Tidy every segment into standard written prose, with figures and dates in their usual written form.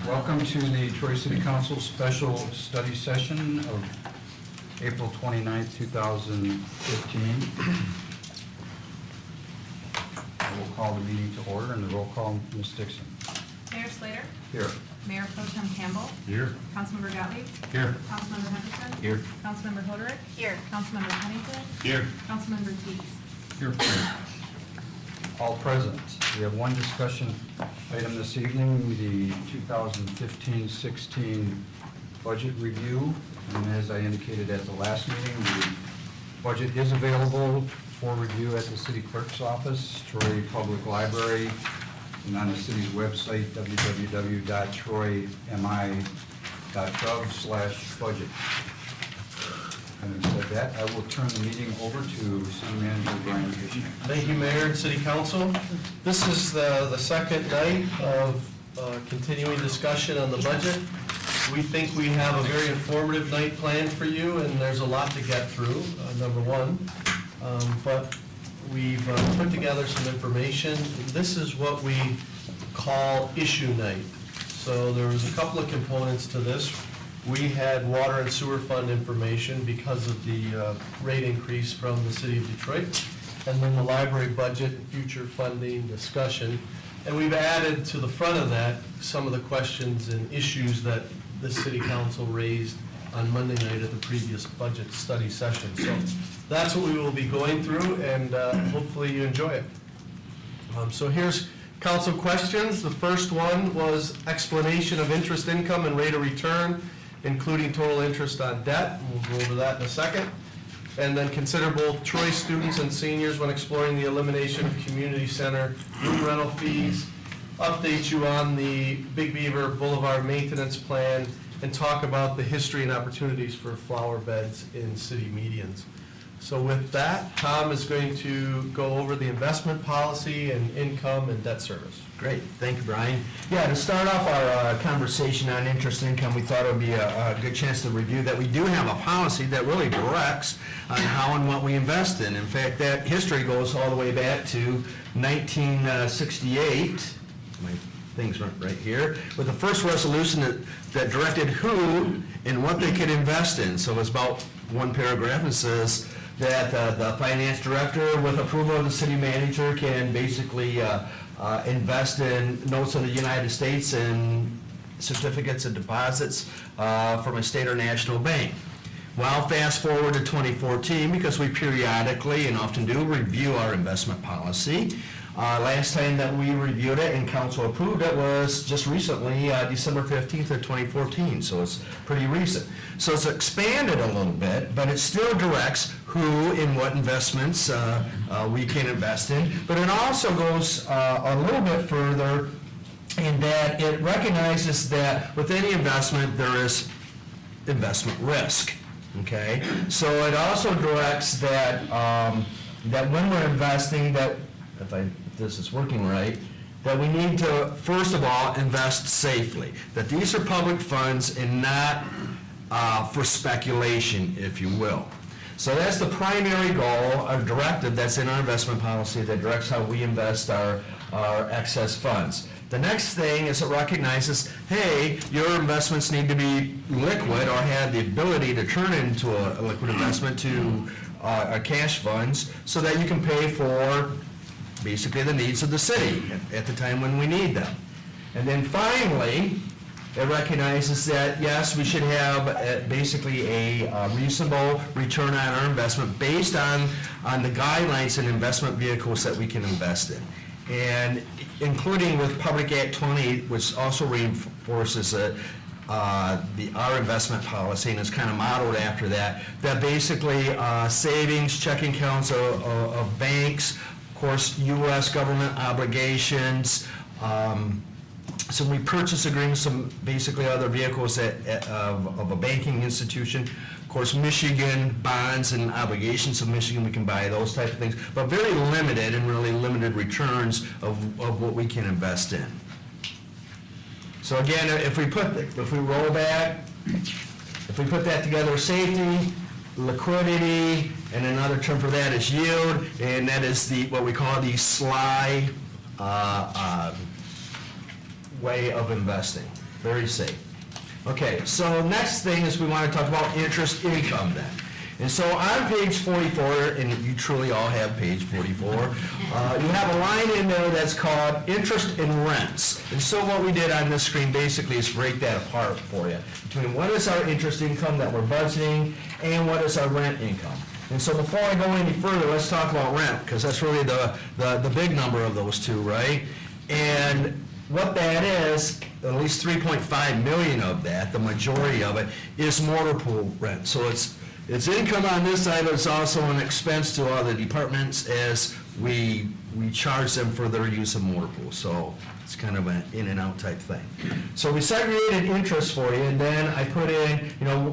Welcome to the Troy City Council Special Study Session of April 29th, 2015. I will call the meeting to order, and the roll call, Ms. Dixon. Mayor Slater? Here. Mayor Pro Tem Campbell? Here. Councilmember Gottlieb? Here. Councilmember Henderson? Here. Councilmember Hoderick? Here. Councilmember Pennington? Here. Councilmember Teets? Here. All present. We have one discussion item this evening, the 2015-16 budget review. And as I indicated at the last meeting, the budget is available for review at the city clerk's office, Troy Public Library, and on the city's website, www.troymi.gov/budget. Having said that, I will turn the meeting over to City Manager Brian Fishman. Thank you, Mayor and City Council. This is the second night of continuing discussion on the budget. We think we have a very informative night planned for you, and there's a lot to get through, number one. But we've put together some information. This is what we call issue night. So there was a couple of components to this. We had water and sewer fund information because of the rate increase from the city of Detroit, and then the library budget and future funding discussion. And we've added to the front of that some of the questions and issues that the city council raised on Monday night at the previous budget study session. So that's what we will be going through, and hopefully you enjoy it. So here's council questions. The first one was explanation of interest income and rate of return, including total interest on debt. We'll go over that in a second. And then consider both Troy students and seniors when exploring the elimination of community center room rental fees, update you on the Big Beaver Boulevard maintenance plan, and talk about the history and opportunities for flower beds in city medians. So with that, Tom is going to go over the investment policy and income and debt service. Great, thank you, Brian. Yeah, to start off our conversation on interest income, we thought it would be a good chance to review that we do have a policy that really directs on how and what we invest in. In fact, that history goes all the way back to 1968. My thing's right here, with the first resolution that directed who and what they could invest in. So it's about one paragraph. It says that the finance director, with approval of the city manager, can basically invest in notes of the United States and certificates of deposits from a state or national bank. Well, fast forward to 2014, because we periodically and often do review our investment policy. Last time that we reviewed it and council approved it was just recently, December 15th of 2014, so it's pretty recent. So it's expanded a little bit, but it still directs who and what investments we can invest in. But it also goes a little bit further in that it recognizes that with any investment there is investment risk. Okay, so it also directs that that when we're investing, that if this is working right, that we need to first of all invest safely. That these are public funds and not for speculation, if you will. So that's the primary goal, our directive that's in our investment policy that directs how we invest our excess funds. The next thing is it recognizes, hey, your investments need to be liquid or have the ability to turn into a liquid investment to cash funds so that you can pay for basically the needs of the city at the time when we need them. And then finally, it recognizes that, yes, we should have basically a reasonable return on our investment based on the guidelines and investment vehicles that we can invest in. And including with Public Act 20, which also reinforces our investment policy, and is kind of modeled after that, that basically savings, checking accounts of banks, of course, U.S. government obligations, some repurchase agreements, some basically other vehicles of a banking institution. Of course, Michigan bonds and obligations of Michigan, we can buy those type of things, but very limited and really limited returns of what we can invest in. So again, if we roll back, if we put that together, safety, liquidity, and another term for that is yield, and that is what we call the SLY way of investing. very safe. Okay, so next thing is we want to talk about interest income then. And so on page 44, and you truly all have page 44, you have a line in there that's called interest and rents. And so what we did on this screen basically is break that apart for you, between what is our interest income that we're budgeting and what is our rent income. And so before I go any further, let's talk about rent, because that's really the big number of those two, right? And what that is, at least 3.5 million of that, the majority of it, is motor pool rent. So it's income on this side, but it's also an expense to all the departments as we charge them for their use of motor pools. So it's kind of an in and out type thing. So we segregated interest for you, and then I put in,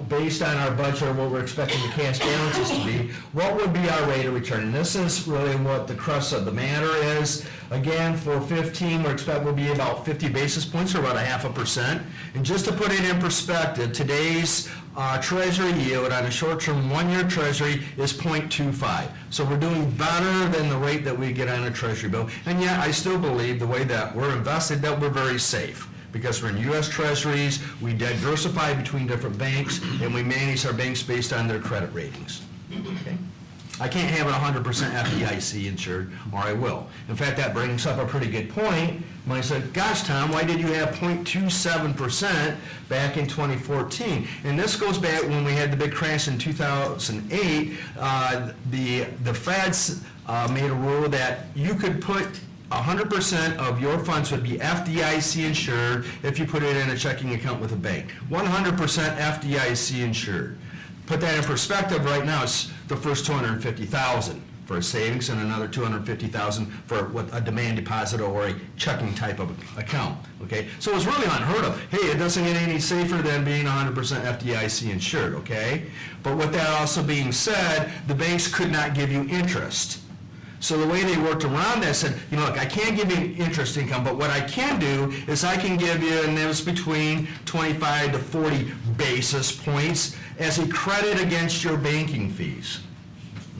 based on our budget or what we're expecting the cash balances to be, what would be our rate of return? And this is really what the crux of the matter is. Again, for 15, we're expecting will be about 50 basis points, or about 0.5%. And just to put it in perspective, today's treasury yield on a short-term one-year treasury is 0.25. So we're doing better than the rate that we get on a treasury bill. And yet, I still believe the way that we're invested, that we're very safe. Because we're in U.S. treasuries, we diversify between different banks, and we manage our banks based on their credit ratings. Okay? I can't have it 100% FDIC insured, or I will. In fact, that brings up a pretty good point. When I said, gosh, Tom, why did you have 0.27% back in 2014? And this goes back when we had the big crash in 2008. The feds made a rule that you could put 100% of your funds would be FDIC insured if you put it in a checking account with a bank. 100% FDIC insured. Put that in perspective, right now it's the first $250,000 for a savings and another $250,000 for what a demand deposit or a checking type of account. Okay, so it's really unheard of. Hey, it doesn't get any safer than being 100% FDIC insured. Okay, but with that also being said, the banks could not give you interest. So the way they worked around that said, look, I can't give you interest income, but what I can do is I can give you, and it was between 25 to 40 basis points as a credit against your banking fees.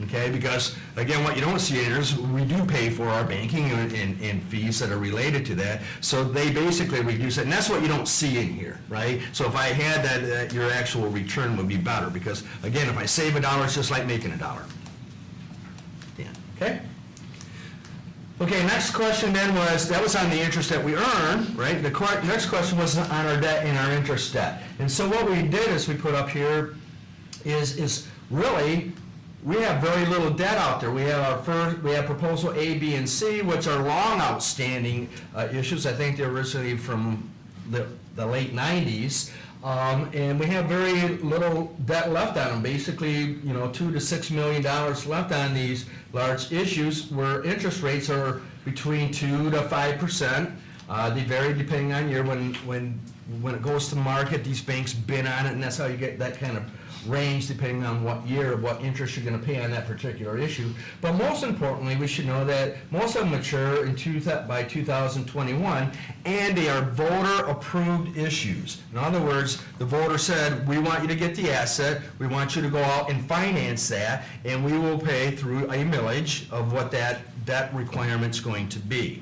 Okay, because again, what you don't see here is we do pay for our banking and fees that are related to that. So they basically reduce it, and that's what you don't see in here, right? So if I had that, your actual return would be better, because again, if I save $1, it's just like making $1. Yeah. Okay. Okay, next question then that was on the interest that we earn, right? The next question was on our debt and our interest debt. And so what we did is we put up here is really, we have very little debt out there. We have we have proposal A, B, and C, which are long outstanding issues. I think they're originally from the late 90s. And we have very little debt left on them. Basically, $2 to $6 million left on these large issues, where interest rates are between 2 to 5%. They vary depending on year. When it goes to market, these banks bid on it, and that's how you get that kind of range depending on what year, what interest you're going to pay on that particular issue. But most importantly, we should know that most of them mature by 2021, and they are voter-approved issues. In other words, the voter said, we want you to get the asset, we want you to go out and finance that, and we will pay through a millage of what that debt requirement's going to be.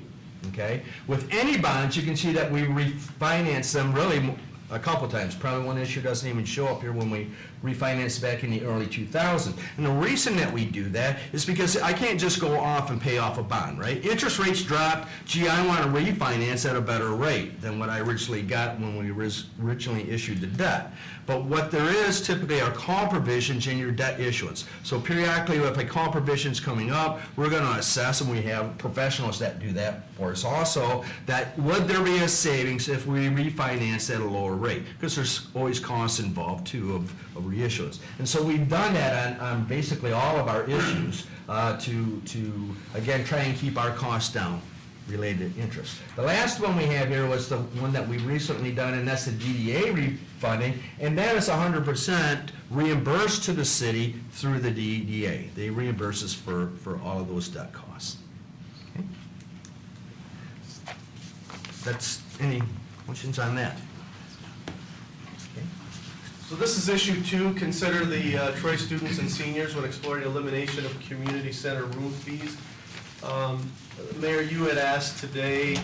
Okay? With any bonds, you can see that we refinance them really a couple times. Probably one issue doesn't even show up here when we refinanced back in the early 2000s. And the reason that we do that is because I can't just go off and pay off a bond, right? Interest rates dropped. Gee, I want to refinance at a better rate than what I originally got when we originally issued the debt. But what there is typically are call provisions in your debt issuance. So periodically, if a call provision is coming up, we're going to assess, and we have professionals that do that for us also, that would there be a savings if we refinance at a lower rate? Because there's always costs involved too of reissuance. And so we've done that on basically all of our issues to again try and keep our costs down related to interest. The last one we have here was the one that we've recently done, and that's the DDA refunding, and that is 100% reimbursed to the city through the DDA. They reimburse us for all of those debt costs. Okay. That's any questions on that? Okay. So this is issue 2. Consider the Troy students and seniors when exploring elimination of community center room fees. Mayor, you had asked today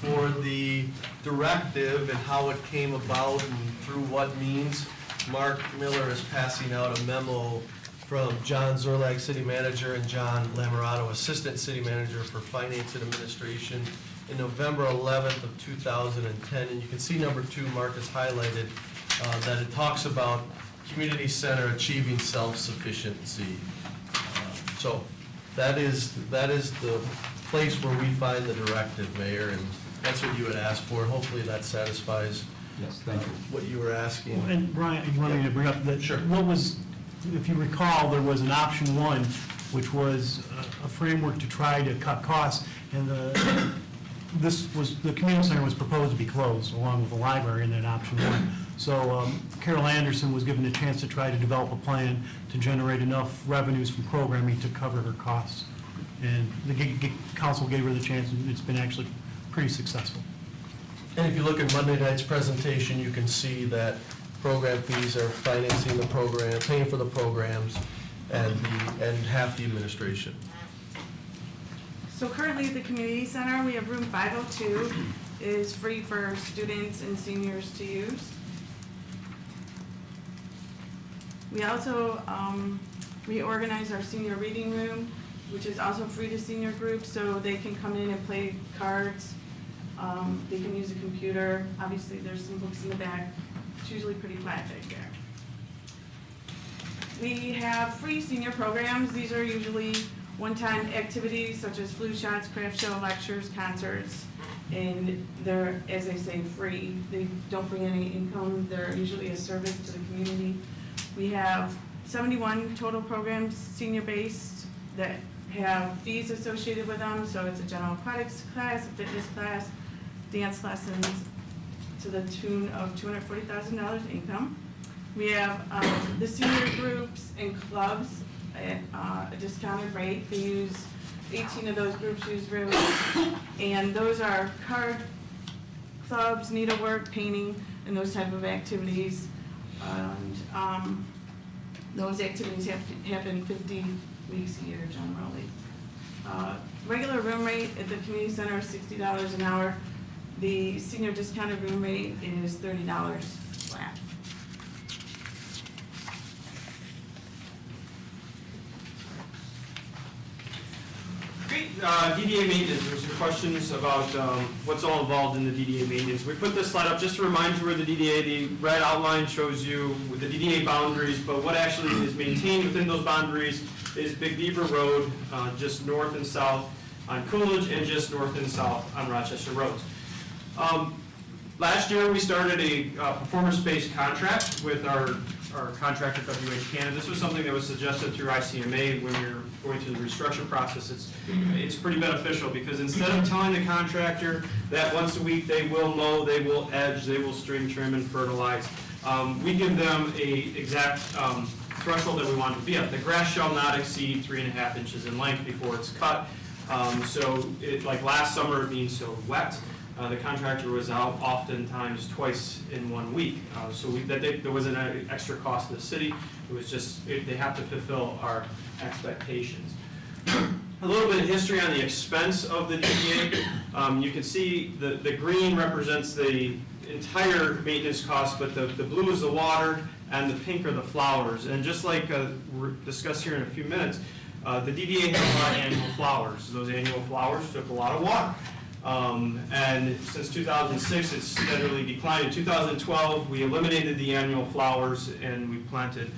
for for the directive and how it came about and through what means. Mark Miller is passing out a memo from John Zerlag, City Manager, and John Lamorato, Assistant City Manager for Finance and Administration, in November 11th of 2010. And you can see number 2, Mark has highlighted, that it talks about community center achieving self-sufficiency. So that is the place where we find the directive, Mayor, and that's what you had asked for. Hopefully that satisfies Yes, thank you. what you were asking. And Brian, you wanted me to bring up that, Sure. what was, if you recall, there was an option 1, which was a framework to try to cut costs, and the community center was proposed to be closed, along with the library in that option 1. So Carol Anderson was given a chance to try to develop a plan to generate enough revenues from programming to cover her costs. And the council gave her the chance, and it's been actually pretty successful. And if you look at Monday night's presentation, you can see that program fees are financing the program, paying for the programs, and half the administration. So currently at the community center, we have room 502 is free for students and seniors to use. We also reorganized our senior reading room, which is also free to senior groups, so they can come in and play cards. They can use a computer. Obviously, there's some books in the back. It's usually pretty quiet back there. We have free senior programs. These are usually one-time activities such as flu shots, craft show, lectures, concerts, and they're, as I say, free. They don't bring any income. They're usually a service to the community. We have 71 total programs, senior-based, that have fees associated with them. So it's a general aquatics class, a fitness class, dance lessons, to the tune of $240,000 income. We have the senior groups and clubs at a discounted rate. They use, 18 of those groups use rooms, and those are card clubs, needlework, painting, and those type of activities. And those activities have to happen 50 weeks a year generally. Regular room rate at the community center is $60 an hour. The senior discounted room rate is $30 flat. Great, DDA maintenance, there's some questions about what's all involved in the DDA maintenance. We put this slide up just to remind you where the DDA, the red outline shows you the DDA boundaries, but what actually is maintained within those boundaries is Big Beaver Road, just north and south on Coolidge, and just north and south on Rochester Roads. Last year, we started a performance-based contract with our contractor, WH Canada. This was something that was suggested through ICMA when we were going through the restructure process. It's pretty beneficial because instead of telling the contractor that once a week they will mow, they will edge, they will string trim and fertilize, we give them a exact threshold that we want it to be at. The grass shall not exceed 3.5 inches in length before it's cut. Like last summer being so wet, the contractor was out oftentimes twice in 1 week. There wasn't an extra cost to the city. It was just, they have to fulfill our expectations. A little bit of history on the expense of the DDA. You can see the green represents the entire maintenance cost, but the blue is the water and the pink are the flowers. And just like we'll discuss here in a few minutes, the DDA has a lot of annual flowers. Those annual flowers took a lot of water. And since 2006, it's steadily declined. In 2012, we eliminated the annual flowers and we planted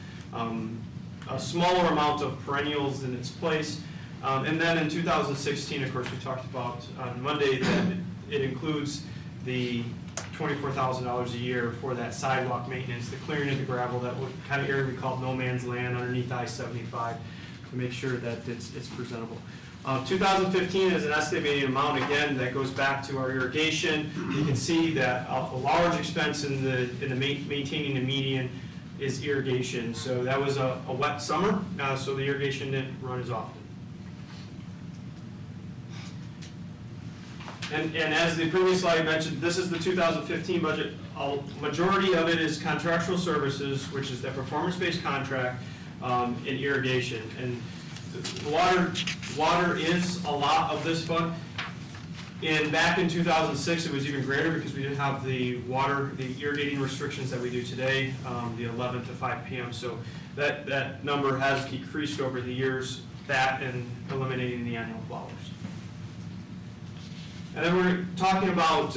a smaller amount of perennials in its place. And then in 2016, of course, we talked about on Monday that it includes the $24,000 a year for that sidewalk maintenance, the clearing of the gravel, that kind of area we call no man's land underneath I-75 to make sure that it's presentable. 2015 is an estimated amount, again, that goes back to our irrigation. You can see that a large expense in the maintaining the median is irrigation. So that was a wet summer, so the irrigation didn't run as often. And as the previous slide mentioned, this is the 2015 budget. A majority of it is contractual services, which is that performance-based contract in irrigation. And water is a lot of this fund. Back in 2006, it was even greater because we didn't have the irrigating restrictions that we do today, the 11 to 5 p.m. So that number has decreased over the years, that and eliminating the annual flowers. And then we're talking about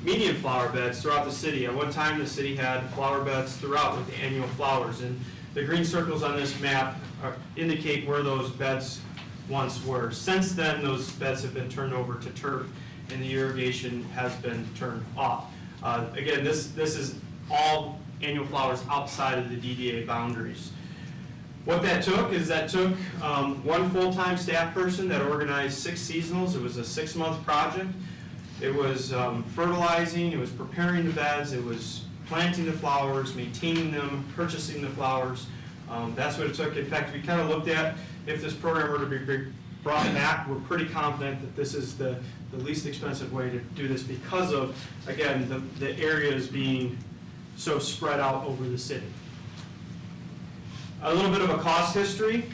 median flower beds throughout the city. At one time, the city had flower beds throughout with annual flowers. And the green circles on this map indicate where those beds once were. Since then, those beds have been turned over to turf and the irrigation has been turned off. Again, this is all annual flowers outside of the DDA boundaries. What that took is one full-time staff person that organized 6 seasonals. It was a 6-month project. It was fertilizing, it was preparing the beds, it was planting the flowers, maintaining them, purchasing the flowers. That's what it took. In fact, we kind of looked at if this program were to be brought back, we're pretty confident that this is the least expensive way to do this because of, again, the areas being so spread out over the city. A little bit of a cost history.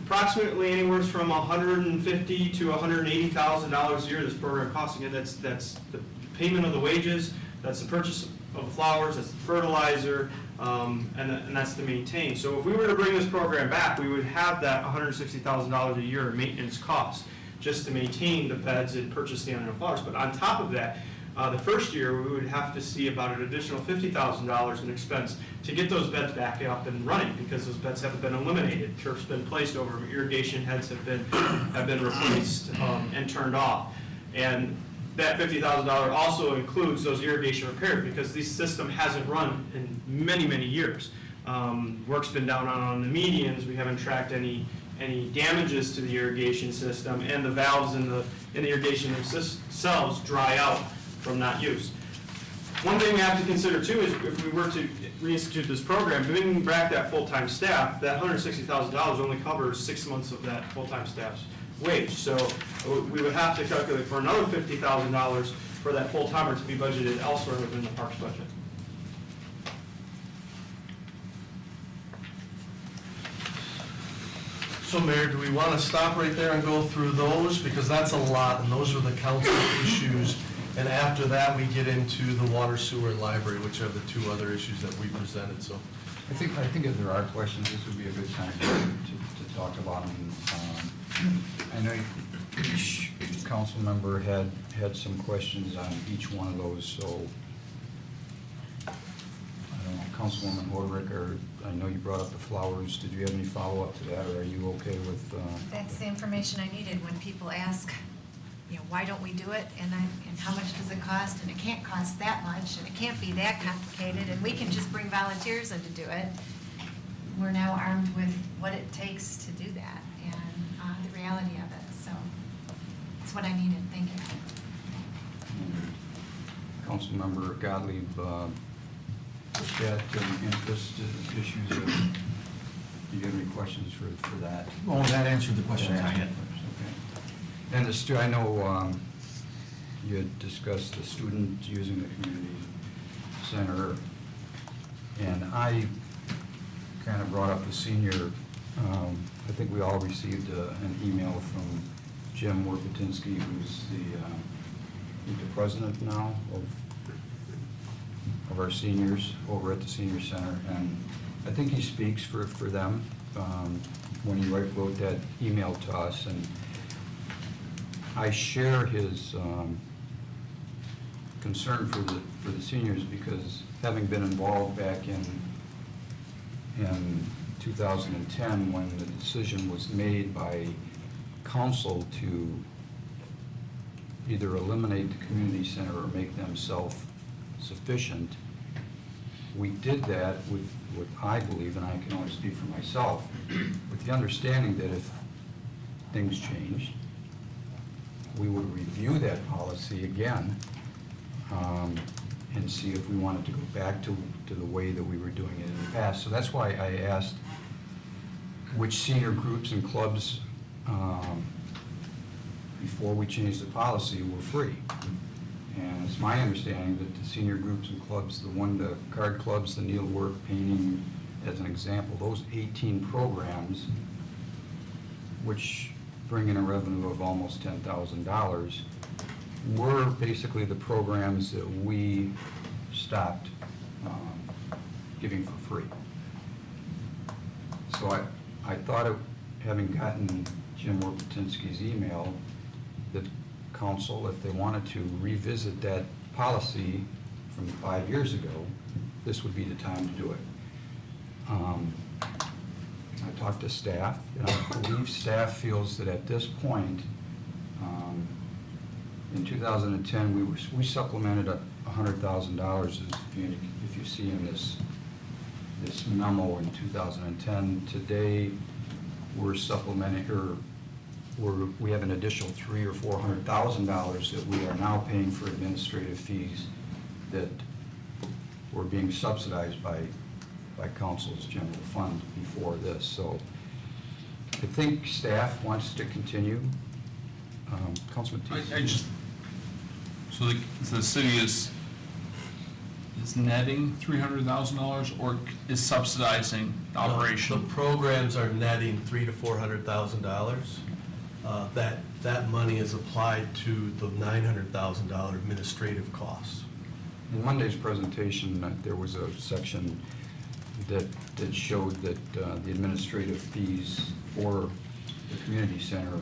Approximately anywhere from $150,000 to $180,000 a year this program costs. Again, that's the payment of the wages, that's the purchase of the flowers, that's the fertilizer, and that's the maintain. So if we were to bring this program back, we would have that $160,000 a year in maintenance costs just to maintain the beds and purchase the annual flowers. But on top of that, the first year, we would have to see about an additional $50,000 in expense to get those beds back up and running because those beds haven't been eliminated. Turf's been placed over them, irrigation heads have been replaced and turned off. And that $50,000 also includes those irrigation repairs because this system hasn't run in many, many years. Work's been down on the medians. We haven't tracked any damages to the irrigation system, and the valves in the irrigation themselves dry out from not use. One thing we have to consider too is if we were to reinstitute this program, bringing back that full-time staff, that $160,000 only covers 6 months of that full-time staff's wage. So we would have to calculate for another $50,000 for that full-timer to be budgeted elsewhere within the parks budget. So Mayor, do we want to stop right there and go through those? Because that's a lot, and those are the council issues. And after that, we get into the water, sewer, and library, which are the 2 other issues that we presented, so. I think if there are questions, this would be a good time to talk about them. I know each council member had some questions on each one of those, so I don't know, Councilwoman Hodrick, or I know you brought up the flowers. Did you have any follow-up to that, or are you okay with? That's the information I needed when people ask, why don't we do it, and how much does it cost, and it can't cost that much, and it can't be that complicated, and we can just bring volunteers in to do it. We're now armed with what it takes to do that, and the reality of it, so that's what I needed. Thank you. Councilmember Gottlieb, that interest issues, do you have any questions for that? Well, that answered the questions I had. Okay. And I know you had discussed the student using the community center, and I kind of brought up the senior. I think we all received an email from Jim Warpatinsky, who's the president now of our seniors over at the senior center, and I think he speaks for them when he wrote that email to us, and I share his concern for the seniors, because having been involved back in 2010 when the decision was made by council to either eliminate the community center or make them self-sufficient, we did that with what I believe, and I can only speak for myself, with the understanding that if things changed, we would review that policy again and see if we wanted to go back to the way that we were doing it in the past. So that's why I asked which senior groups and clubs, before we changed the policy, were free. And it's my understanding that the senior groups and clubs, the card clubs, the needlework, painting, as an example, those 18 programs, which bring in a revenue of almost $10,000 were basically the programs that we stopped giving for free. So I thought, having gotten Jim Warpatinsky's email, that council, if they wanted to revisit that policy from 5 years ago, this would be the time to do it. I talked to staff, and I believe staff feels that at this point, in 2010, we supplemented $100,000, if you see in this memo in 2010. Today, we're supplementing, or we have an additional $300,000 or $400,000 that we are now paying for administrative fees that were being subsidized by council's general fund before this. So I think staff wants to continue. Councilman Teese. So the city is netting $300,000 or is subsidizing the operation? The programs are netting $300,000 to $400,000. That money is applied to the $900,000 administrative costs. In Monday's presentation, there was a section that showed that the administrative fees for the community center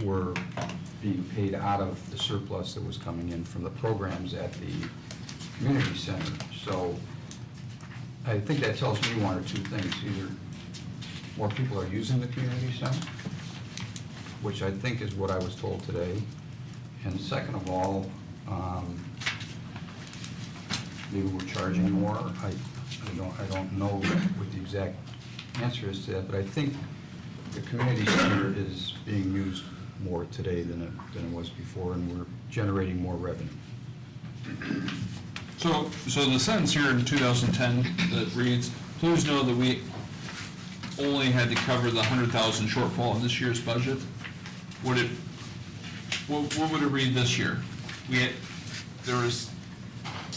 were being paid out of the surplus that was coming in from the programs at the community center. So I think that tells me one or two things. Either more people are using the community center, which I think is what I was told today. And second of all, maybe we're charging more. I don't know what the exact answer is to that, but I think the community center is being used more today than it was before, and we're generating more revenue. So the sentence here in 2010 that reads, please know that we only had to cover the $100,000 shortfall in this year's budget. What would it read this year? There was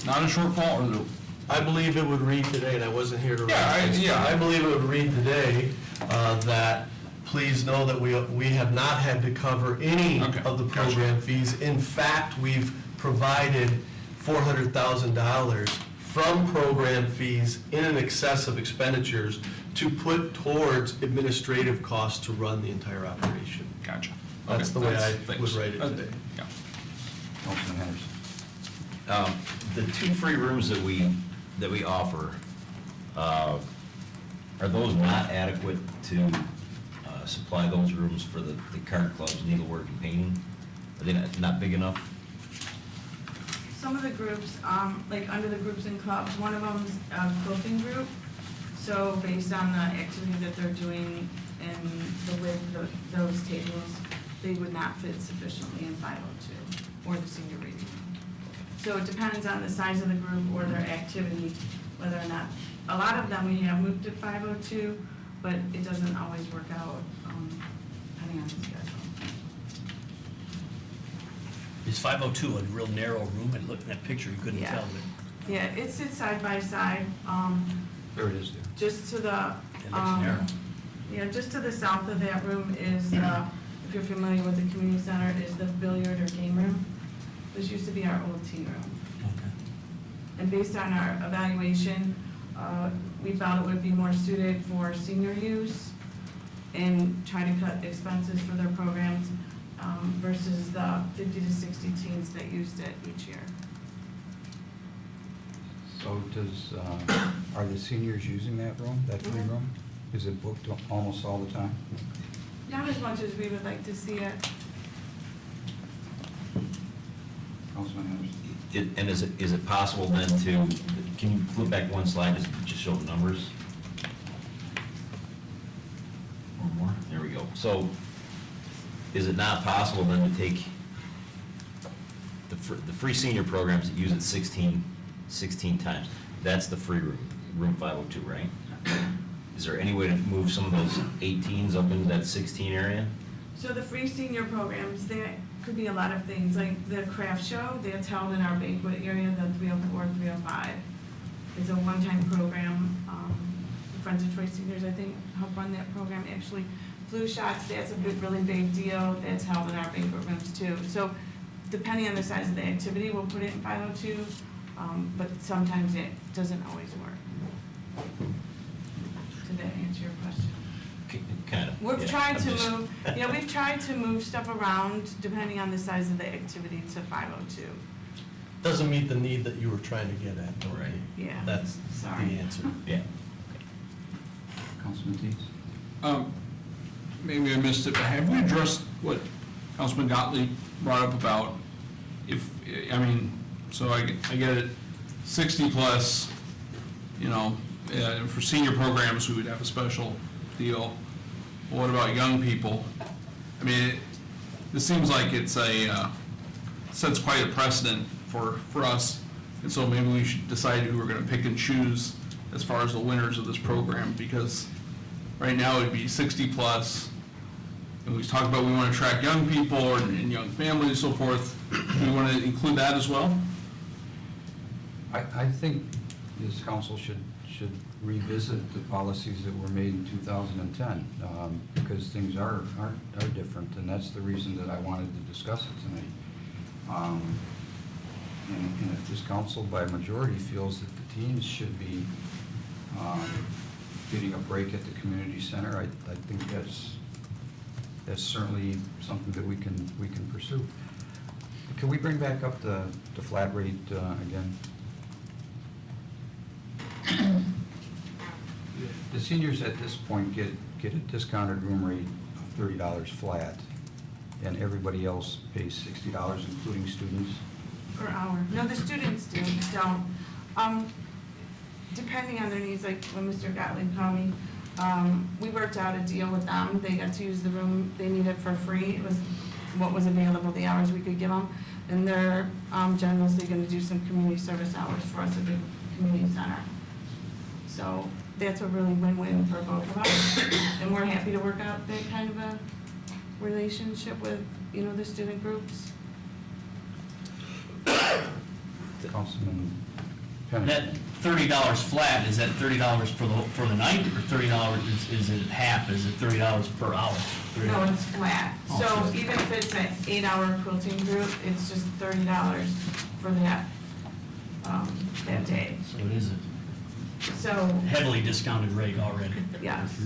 not a shortfall, or there? I believe it would read today, and I wasn't here to read it. Yeah. I believe it would read today that please know that we have not had to cover any of the program fees. In fact, we've provided $400,000 from program fees in an excess of expenditures to put towards administrative costs to run the entire operation. Gotcha. That's the way I would write it today. Yeah. Councilman Henderson. The 2 free rooms that we offer, are those not adequate to supply those rooms for the card clubs, needlework and painting? Are they not big enough? Some of the groups, like under the groups and clubs, one of them's a quilting group. So based on the activity that they're doing and the width of those tables, they would not fit sufficiently in 502 or the senior reading room. So it depends on the size of the group or their activity, whether or not, a lot of them we have moved to 502, but it doesn't always work out, depending on the schedule. Is 502 a real narrow room? And looking at that picture, you couldn't Yeah. tell. But Yeah, it sits side by side, There it is there. just to the, it looks narrow. yeah, just to the south of that room is, if you're familiar with the community center, is the billiard or game room. This used to be our old teen room. Okay. And based on our evaluation, we felt it would be more suited for senior use and try to cut expenses for their programs versus the 50 to 60 teens that used it each year. So are the seniors using that room, that free room? Is it booked almost all the time? Not as much as we would like to see it. Councilman Henderson. And is it possible then to, can you flip back one slide, just show the numbers? One more, there we go. So, is it not possible then to take the free senior programs that use it 16 times? That's the free room 502, right? Is there any way to move some of those 18s up into that 16 area? So the free senior programs, there could be a lot of things, like the craft show, that's held in our banquet area, the 304, 305. It's a one-time program. The Friends of Troy Seniors, I think, help run that program. Actually, Flu shots, that's a really big deal, that's held in our banquet rooms too. So depending on the size of the activity, we'll put it in 502, but sometimes it doesn't always work. Did that answer your question? Kind of. We've yeah. tried I'm to just- move, we've tried to move stuff around depending on the size of the activity to 502. Doesn't meet the need that you were trying to get at, though. Right. Yeah. That's Sorry. the answer. Yeah. Councilman Deeds? Maybe I missed it, but have we addressed what Councilman Gottlieb brought up about if, I mean, so I get it, 60 plus, you know, for senior programs, we would have a special deal. But what about young people? I mean, this seems like it's sets quite a precedent for us. And so maybe we should decide who we're gonna pick and choose as far as the winners of this program, because right now it'd be 60 plus. And we talked about we want to attract young people and young families and so forth. Do we want to include that as well? I think this council should revisit the policies that were made in 2010, because things are different, and that's the reason that I wanted to discuss it tonight. And if this council by majority feels that the teens should be getting a break at the community center, I think that's certainly something that we can pursue. Can we bring back up the flat rate again? The seniors at this point get a discounted room rate of $30 flat, and everybody else pays $60, including students. Per hour. No, the students don't. Depending on their needs, like when Mr. Gottlieb called me, we worked out a deal with them. They got to use the room they needed for free. It was what was available, the hours we could give them. And they're generously going to do some community service hours for us at the community center. So that's a really win-win for both of us. And we're happy to work out that kind of a relationship with, the student groups. Councilman Penny. That $30 flat, is that $30 for the night, or $30, is it half, is it $30 per hour? No, it's flat. Oh, So sure. even if it's an 8-hour quilting group, it's just $30 for that day. So it is So, a heavily discounted rate already. yes.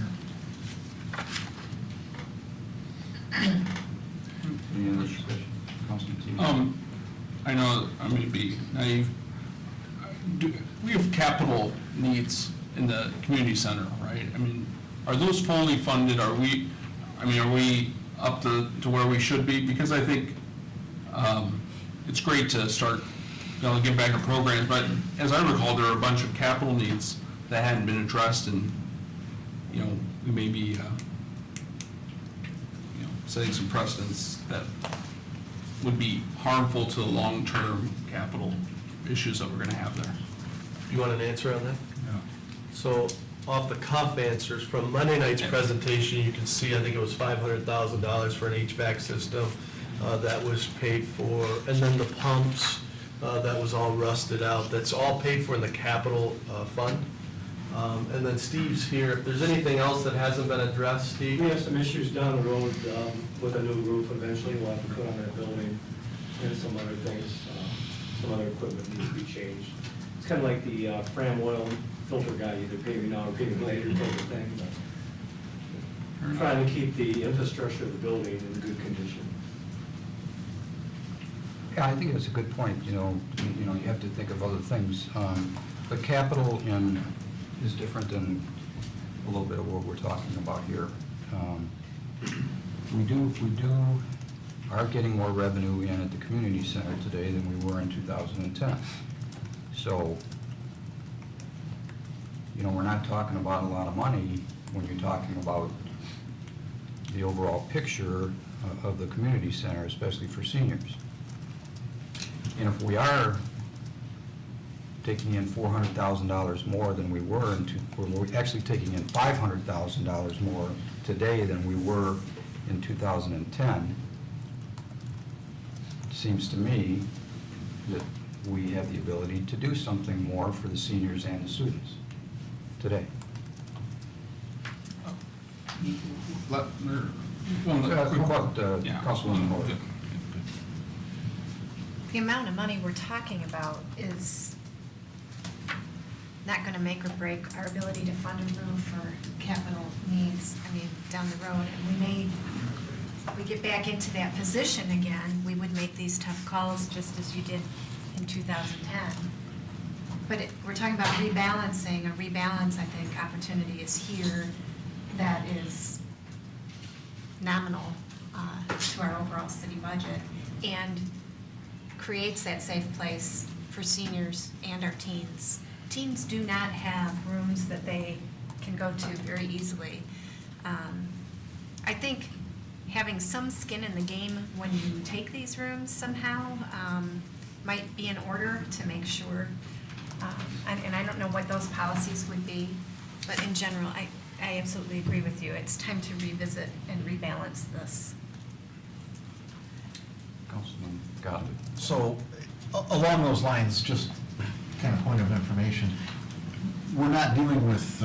Any other discussion? Councilman Deeds? I know I may be naive. We have capital needs in the community center, right? I mean, are those fully funded? Are we up to where we should be? Because I think it's great to start, get back to programs, but as I recall, there are a bunch of capital needs that hadn't been addressed, and, we may be, setting some precedents that would be harmful to the long-term capital issues that we're gonna have there. You want an answer on that? Yeah. So, off the cuff answers, from Monday night's presentation, you can see, I think it was $500,000 for an HVAC system that was paid for, and then the pumps, that was all rusted out, that's all paid for in the capital fund. And then Steve's here, if there's anything else that hasn't been addressed, Steve? We have some issues down the road with a new roof eventually we'll have to put on that building, and some other things, some other equipment needs to be changed. It's kind of like the Fram oil filter guy, either pay me now or pay me later type of thing. But trying to keep the infrastructure of the building in good condition. Yeah, I think that's a good point, you have to think of other things. But capital is different than a little bit of what we're talking about here. We are getting more revenue in at the community center today than we were in 2010. So, we're not talking about a lot of money when you're talking about the overall picture of the community center, especially for seniors. And if we are taking in $400,000 more than we were we're actually taking in $500,000 more today than we were in 2010, it seems to me that we have the ability to do something more for the seniors and the students today. Councilwoman Moore. The amount of money we're talking about is not going to make or break our ability to fund a roof or capital needs, down the road. And if we get back into that position again, we would make these tough calls just as you did in 2010. But we're talking about rebalancing. A rebalance, I think, opportunity is here that is nominal to our overall city budget and creates that safe place for seniors and our teens. Teens do not have rooms that they can go to very easily. I think having some skin in the game when you take these rooms somehow might be in order to make sure. And I don't know what those policies would be, but in general, I absolutely agree with you. It's time to revisit and rebalance this. Councilman Gottlieb. So, along those lines, just kind of point of information, we're not dealing with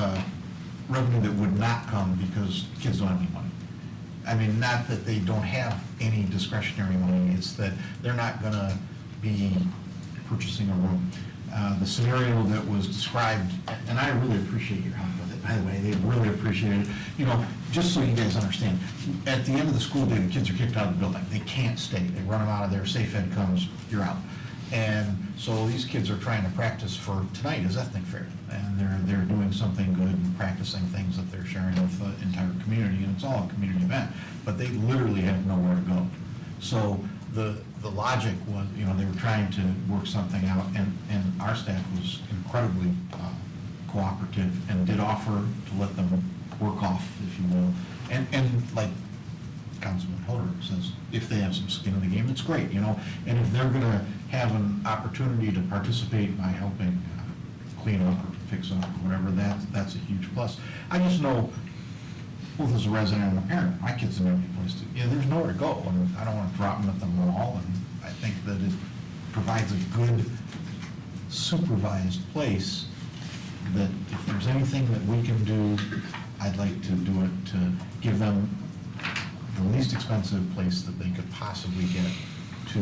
revenue that would not come because kids don't have any money. I mean, not that they don't have any discretionary money, it's that they're not going to be purchasing a room. The scenario that was described, and I really appreciate your help with it, by the way, they really appreciate it. You know, just so you guys understand, at the end of the school day, the kids are kicked out of the building. They can't stay. They run them out of there, safe ed comes, you're out. And so these kids are trying to practice for tonight is ethnic fair. And they're doing something good and practicing things that they're sharing with the entire community, and it's all a community event. But they literally have nowhere to go. So the logic was, you know, they were trying to work something out, and our staff was incredibly cooperative and did offer to let them work off, if you will. And like Councilman Hoderick says, if they have some skin in the game, it's great, you know. And if they're going to have an opportunity to participate by helping clean up or fix up or whatever, that's a huge plus. I just know, both as a resident and a parent, my kids don't have any place to, there's nowhere to go, and I don't want to drop them at the mall, and I think that it provides a good supervised place that if there's anything that we can do, I'd like to do it to give them the least expensive place that they could possibly get to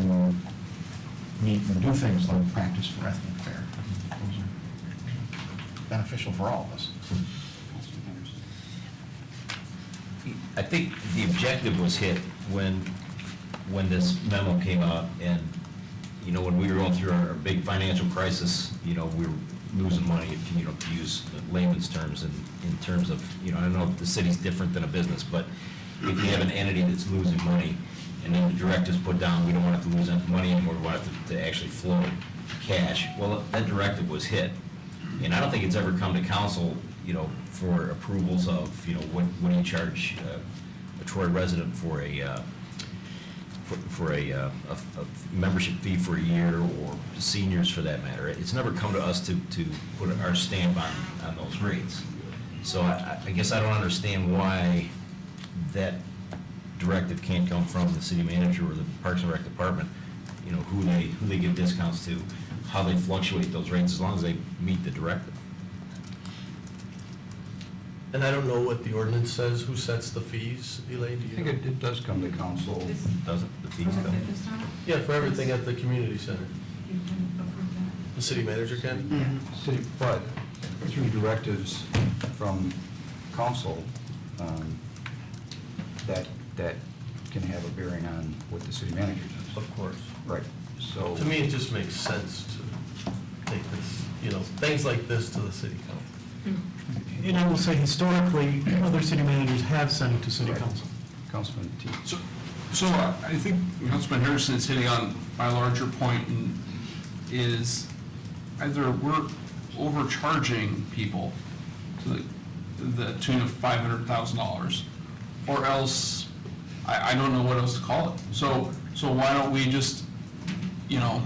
meet and do things like practice for ethnic fair. Those are beneficial for all of us. I think the objective was hit when this memo came out, and, you know, when we were going through our big financial crisis, you know, we were losing money, if, you know, to use layman's terms, in terms of, you know, I don't know if the city's different than a business, but if you have an entity that's losing money, and then the directives put down, we don't want it to lose money anymore, we want it to actually flow cash. Well, that directive was hit, and I don't think it's ever come to council, you know, for approvals of, you know, what do you charge a Troy resident for a membership fee for a year, or seniors for that matter. It's never come to us to put our stamp on those rates. So I guess I don't understand why that directive can't come from the city manager or the Parks and Rec department, you know, who they give discounts to, how they fluctuate those rates, as long as they meet the directive. And I don't know what the ordinance says, who sets the fees, Elaine, do I you think know? it does come to council. Doesn't the fees come? Yeah, for everything at the community center. You can approve that. The city manager can? City, but through directives from council, that can have a bearing on what the city manager does. Of course. Right, so. To me, it just makes sense to take this, you know, things like this to the city council. And I will say historically, other city managers have sent it to city council. Councilman T. So I think Councilman Harrison is hitting on my larger point, and is either we're overcharging people to the tune of $500,000, or else I don't know what else to call it. So why don't we just, you know,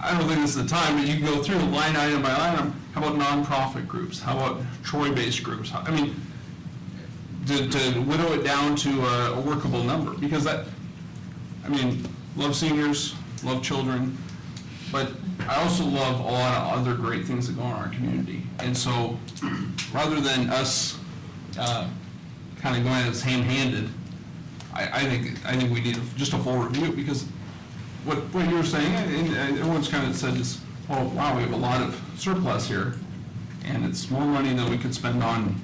I don't think this is the time, but you can go through line item by line item. How about nonprofit groups? How about Troy-based groups? I mean, to whittle it down to a workable number, because that, I mean, love seniors, love children, but I also love a lot of other great things that go on in our community. And so, rather than us kind of going at this ham-handed. I think we need just a full review, because what you're saying, and everyone's kind of said is, oh, wow, we have a lot of surplus here, and it's more money than we could spend on,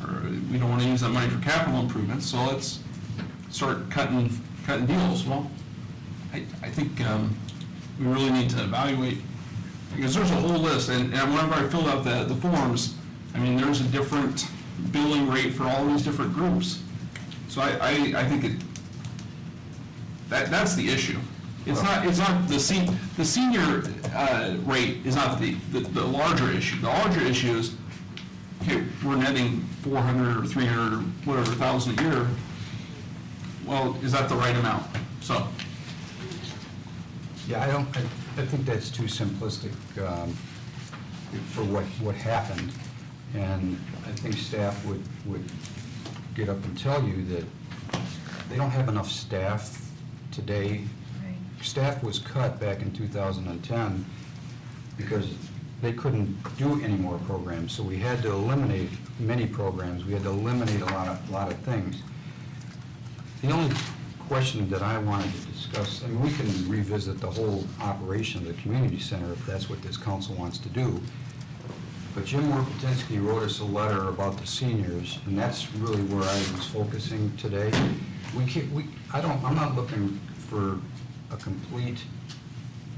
or we don't want to use that money for capital improvements, so let's start cutting deals. Well, I think we really need to evaluate, because there's a whole list, and whenever I filled out the forms, I mean, there's a different billing rate for all these different groups. So I think that's the issue. It's not the senior rate is not the larger issue. The larger issue is, okay, we're netting 400 or 300 or whatever thousand a year. Well, is that the right amount? So. Yeah, I think that's too simplistic for what happened. And I think staff would get up and tell you that they don't have enough staff today. Right. Staff was cut back in 2010 because they couldn't do any more programs. So we had to eliminate many programs. We had to eliminate a lot of things. The only question that I wanted to discuss, I mean, we can revisit the whole operation of the community center if that's what this council wants to do. But Jim Warpatinsky wrote us a letter about the seniors, and that's really where I was focusing today. I'm not looking for a complete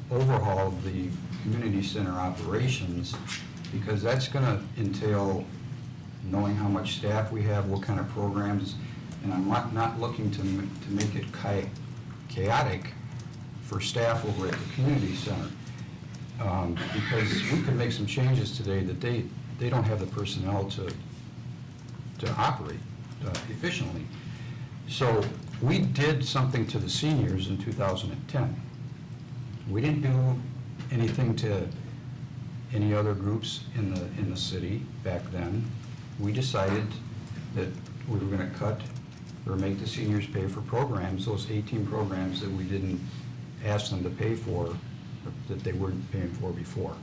overhaul of the community center operations, because that's going to entail knowing how much staff we have, what kind of programs, and I'm not looking to make it chaotic for staff over at the community center. Because we could make some changes today that they don't have the personnel to operate efficiently. So we did something to the seniors in 2010. We didn't do anything to any other groups in the city back then. We decided that we were going to cut or make the seniors pay for programs, those 18 programs that we didn't ask them to pay for, that they weren't paying for before.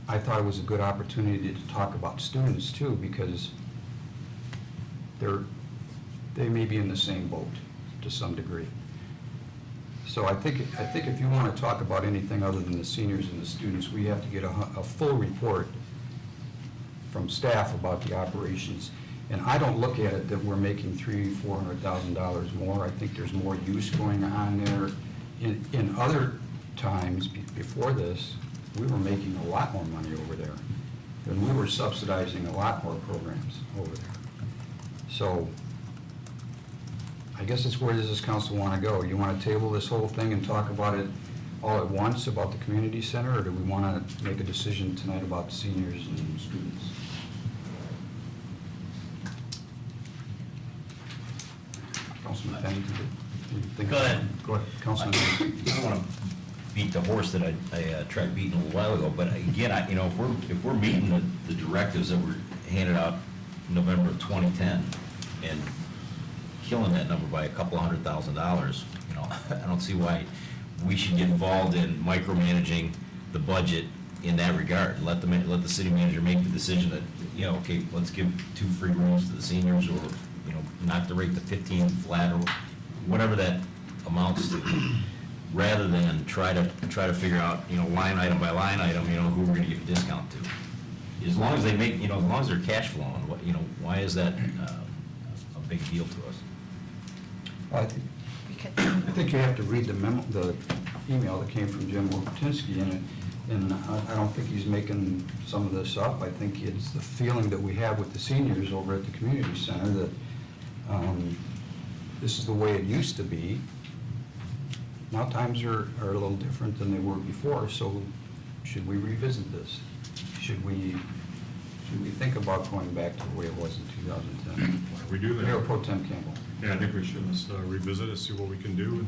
I thought it was a good opportunity to talk about students too, because they may be in the same boat to some degree. So I think if you want to talk about anything other than the seniors and the students, we have to get a full report from staff about the operations. And I don't look at it that we're making $300,000-$400,000 more. I think there's more use going on there. In other times before this, we were making a lot more money over there, and we were subsidizing a lot more programs over there. So I guess it's where does this council want to go? You want to table this whole thing and talk about it all at once about the community center, or do we want to make a decision tonight about the seniors and students? Councilman Pennington, what do you think? Go ahead. Go ahead, Councilman. I don't want to beat the horse that I tried beating a little while ago, but again, if we're meeting the directives that were handed out in November of 2010 and killing that number by a couple $100,000, I don't see why we should get involved in micromanaging the budget in that regard. Let the city manager make the decision that, okay, let's give 2 free rooms to the seniors, or knock the rate to 15 flat, or whatever that amounts to, rather than try to figure out, line item by line item, who we're gonna give a discount to. As long as they make, as long as they're cash flowing, why is that a big deal to us? Well, I think you have to read the email that came from Jim Warpatinsky, and I don't think he's making some of this up. I think it's the feeling that we have with the seniors over at the community center that this is the way it used to be. Now times are a little different than they were before, so should we revisit this? Should we think about going back to the way it was in 2010? We do that. Mayor Pro Tem Campbell. Yeah, I think we should just revisit it, see what we can do, and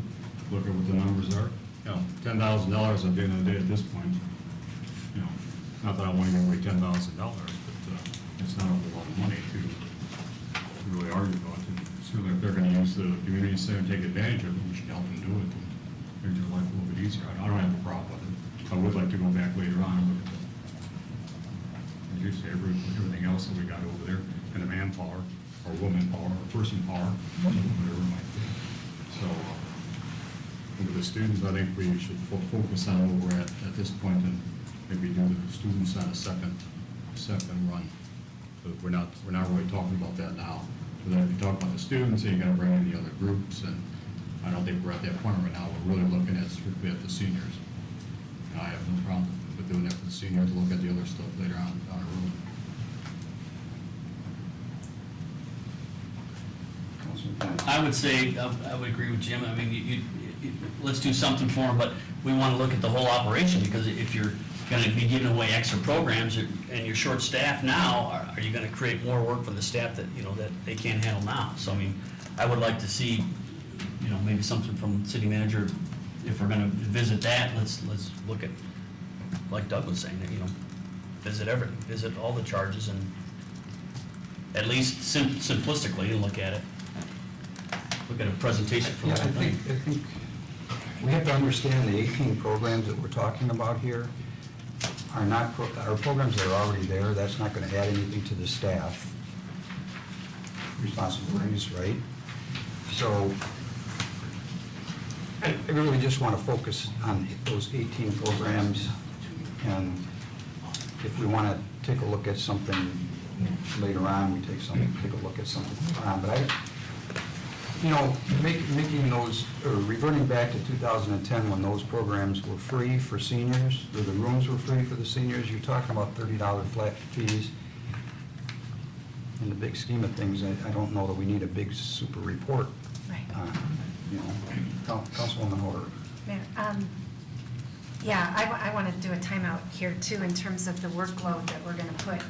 look at what the numbers are. $10,000 at the end of the day at this point, not that I want to give away $10,000, but it's not a whole lot of money to really argue about. And certainly if they're going to use the community center and take advantage of it, we should help them do it and make their life a little bit easier. I don't have a problem with it. I would like to go back later on and look at as you say, everything else that we got over there. kind of manpower, or woman power, or person power, whatever it might be. So, with the students, I think we should focus on where we're at this point and maybe do the students on a second run. So we're not really talking about that now. So then if you talk about the students, then you gotta bring in the other groups, and I don't think we're at that point right now. We're really looking at strictly at the seniors. And I have no problem with doing that for the seniors, look at the other stuff later on down the road. Councilman Pence. I would say, I would agree with Jim. I mean, let's do something for them, but we want to look at the whole operation, because if you're going to be giving away extra programs and you're short-staffed now, are you going to create more work for the staff that, that they can't handle now? So, I mean, I would like to see, maybe something from city manager. If we're going to visit that, let's look at, like Doug was saying, visit everything, visit all the charges, and at least simplistically look at it. Look at a presentation for Yeah, the I whole thing. think we have to understand the 18 programs that we're talking about here are not, are programs that are already there. That's not going to add anything to the staff responsibilities, right? So I really just want to focus on those 18 programs, and if we want to take a look at something later on, we take a look at something later on. But making those, or reverting back to 2010 when those programs were free for seniors, or the rooms were free for the seniors, you're talking about $30 flat fees. In the big scheme of things, I don't know that we need a big super report. Right. Councilwoman Horder. Mayor, yeah, I want to do a timeout here too in terms of the workload that we're going to put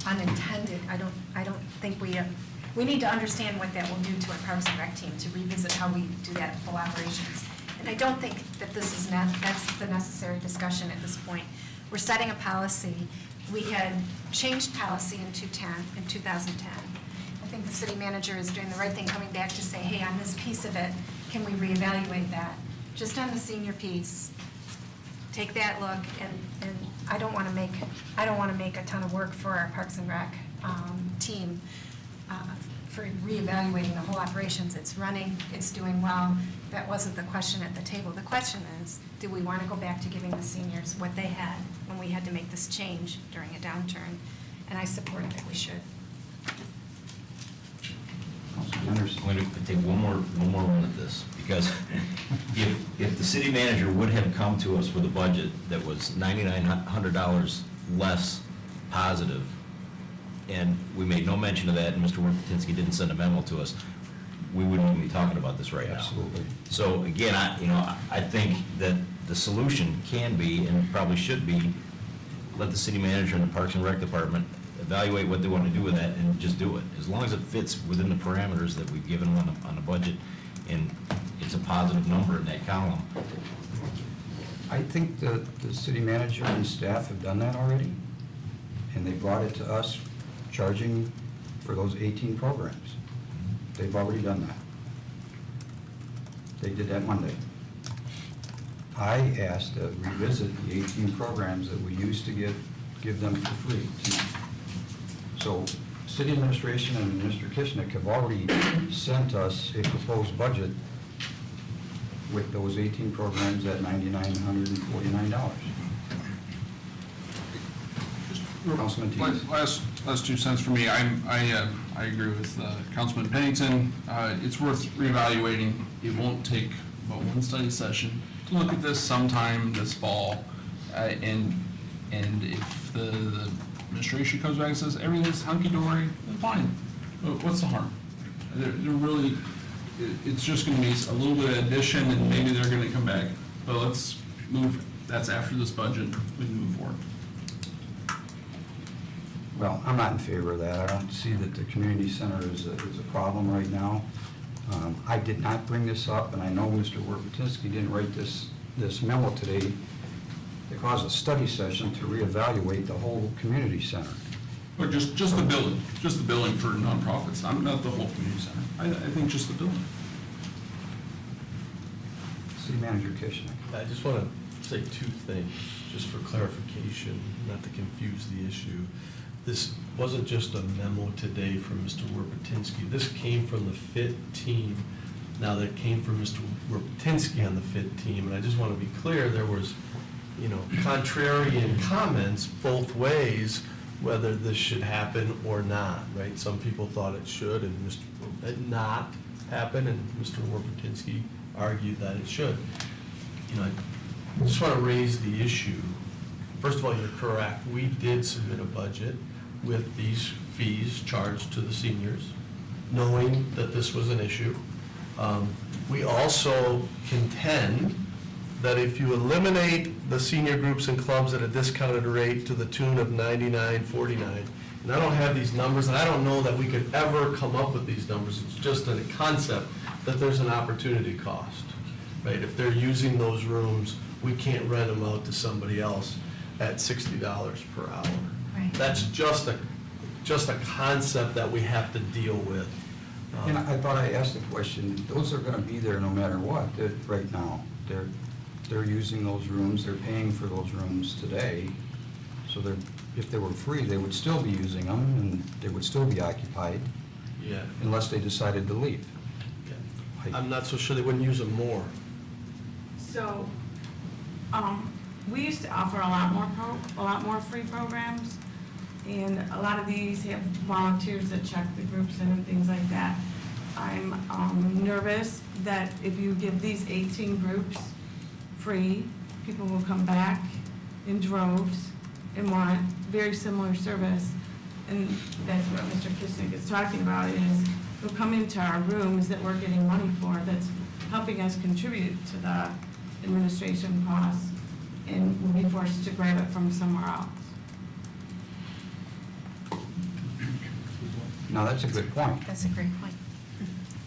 unintended. I don't think we need to understand what that will do to our Parks and Rec team, to revisit how we do that at full operations. And I don't think that that's the necessary discussion at this point. We're setting a policy. We had changed policy in 2010. I think the city manager is doing the right thing, coming back to say, hey, on this piece of it, can we reevaluate that? Just on the senior piece, take that look, and I don't want to make a ton of work for our Parks and Rec team for reevaluating the whole operations. It's running, it's doing well. That wasn't the question at the table. The question is, do we want to go back to giving the seniors what they had when we had to make this change during a downturn? And I support that we should. Councilman Henderson. I'm going to take one more run at this, because if the city manager would have come to us with a budget that was $9,900 less positive, and we made no mention of that, and Mr. Warpatinsky didn't send a memo to us, we wouldn't even be talking about this right now. Absolutely. So again, I think that the solution can be, and probably should be, let the city manager and the Parks and Rec department evaluate what they want to do with that and just do it. As long as it fits within the parameters that we've given them on the budget, and it's a positive number in that column. I think the city manager and staff have done that already, and they brought it to us, charging for those 18 programs. They've already done that. They did that Monday. I asked to revisit the 18 programs that we used to give them for free tonight. So city administration and Mr. Kishnick have already sent us a proposed budget with those 18 programs at $9,949. Councilman Teets. Last 2 cents for me. I agree with Councilman Pennington. It's worth reevaluating. It won't take but one study session to look at this sometime this fall. And if the administration comes back and says everything's hunky-dory, then fine. What's the harm? They're really, it's just going to be a little bit of addition, and maybe they're going to come back. But let's move. That's after this budget. We can move forward. Well, I'm not in favor of that. I don't see that the community center is a problem right now. I did not bring this up, and I know Mr. Warpatinsky didn't write this memo today. It caused a study session to reevaluate the whole community center. Or just the building for nonprofits. I'm not the whole community center. I think just the building. City Manager Kishnick. I just want to say two things, just for clarification, not to confuse the issue. This wasn't just a memo today from Mr. Werpetinsky. This came from the FIT team. Now, that came from Mr. Werpetinsky on the FIT team, and I just want to be clear, there was, contrarian comments both ways, whether this should happen or not, right? Some people thought it should and not happen, and Mr. Werpetinsky argued that it should. I just want to raise the issue. First of all, you're correct. We did submit a budget with these fees charged to the seniors, knowing that this was an issue. We also contend that if you eliminate the senior groups and clubs at a discounted rate to the tune of $99.49, and I don't have these numbers, and I don't know that we could ever come up with these numbers, it's just a concept that there's an opportunity cost, right? If they're using those rooms, we can't rent them out to somebody else at $60 per hour. Right. That's just a concept that we have to deal with. And I thought I asked the question, those are gonna be there no matter what, right now. They're using those rooms, they're paying for those rooms today. So if they were free, they would still be using them and they would still be occupied Yeah. unless they decided to leave. I'm not so sure they wouldn't use them more. So, we used to offer a lot more free programs, and a lot of these have volunteers that check the groups in and things like that. I'm nervous that if you give these 18 groups free, people will come back in droves and want very similar service. And that's what Mr. Kishnick is talking about, is they'll come into our rooms that we're getting money for, that's helping us contribute to the administration costs, and we'll be forced to grab it from somewhere else. Now, that's a good point. That's a great point.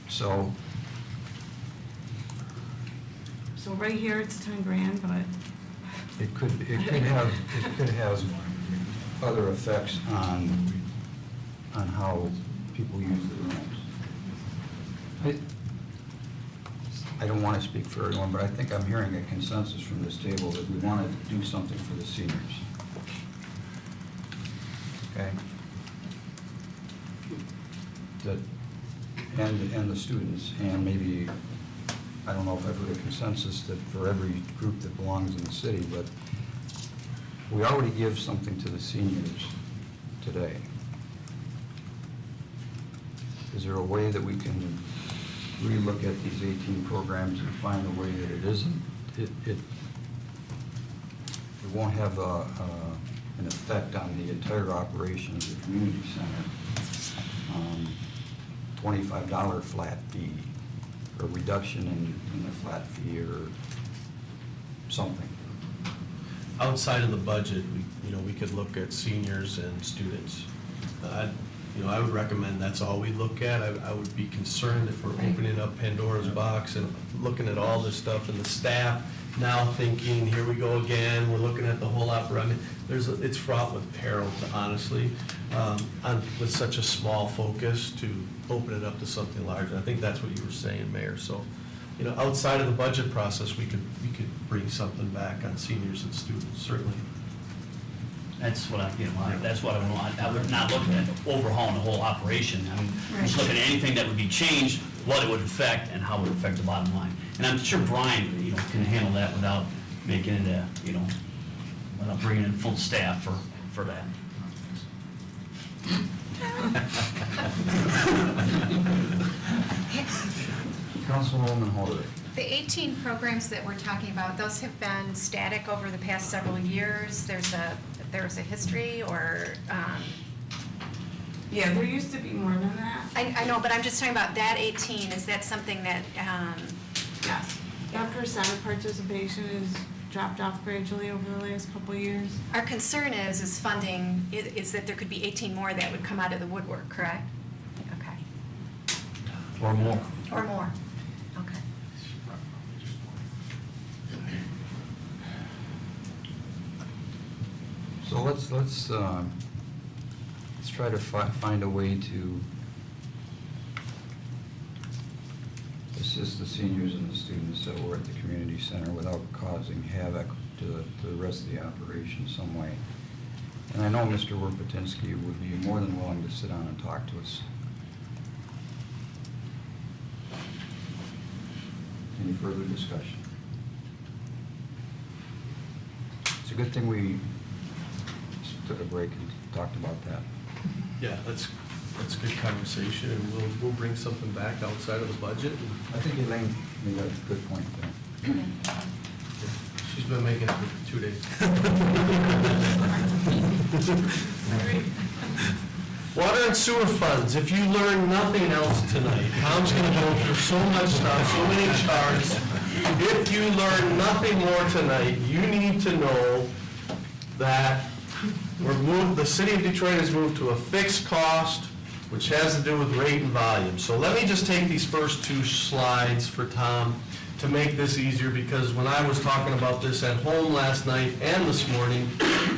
So, So right here, it's 10 grand, but it could have other effects on how people use the rooms. I don't want to speak for everyone, but I think I'm hearing a consensus from this table that we want to do something for the seniors. Okay? And the students, and maybe, I don't know if I've heard a consensus that for every group that belongs in the city, but we already give something to the seniors today. Is there a way that we can relook at these 18 programs and find a way that it isn't, it won't have an effect on the entire operation of the community center? $25 flat fee, or reduction in the flat fee, or something. Outside of the budget, we could look at seniors and students. I would recommend that's all we look at. I would be concerned if we're opening up Pandora's box and looking at all this stuff, and the staff now thinking, here we go again, we're looking at the whole operation. It's fraught with peril, honestly, with such a small focus to open it up to something larger. I think that's what you were saying, Mayor. So, outside of the budget process, we could bring something back on seniors and students, certainly. That's what that's what I want. I would not looking at overhauling the whole operation. I mean, just looking at anything that would be changed, what it would affect, and how it would affect the bottom line. And I'm sure Brian, can handle that without making it without bringing in full staff for that. Councilwoman Holder. The 18 programs that we're talking about, those have been static over the past several years. There's a history, or, yeah, there used to be more than that. I know, but I'm just talking about that 18. Is that something that, Yes. That percent of participation has dropped off gradually over the last couple of years. our concern is funding, is that there could be 18 more that would come out of the woodwork, correct? Okay. Or more. Or more. Okay. So let's try to find a way to assist the seniors and the students that were at the community center without causing havoc to the rest of the operation some way. And I know Mr. Werpatinsky would be more than willing to sit down and talk to us. Any further discussion? It's a good thing we took a break and talked about that. Yeah, that's good conversation, and we'll bring something back outside of the budget. I think Elaine made a good point there. She's been making it for 2 days. Water and sewer funds, if you learn nothing else tonight, Tom's gonna go through so much stuff, so many charts. If you learn nothing more tonight, you need to know that the city of Detroit has moved to a fixed cost, which has to do with rate and volume. So let me just take these first 2 slides for Tom to make this easier, because when I was talking about this at home last night and this morning,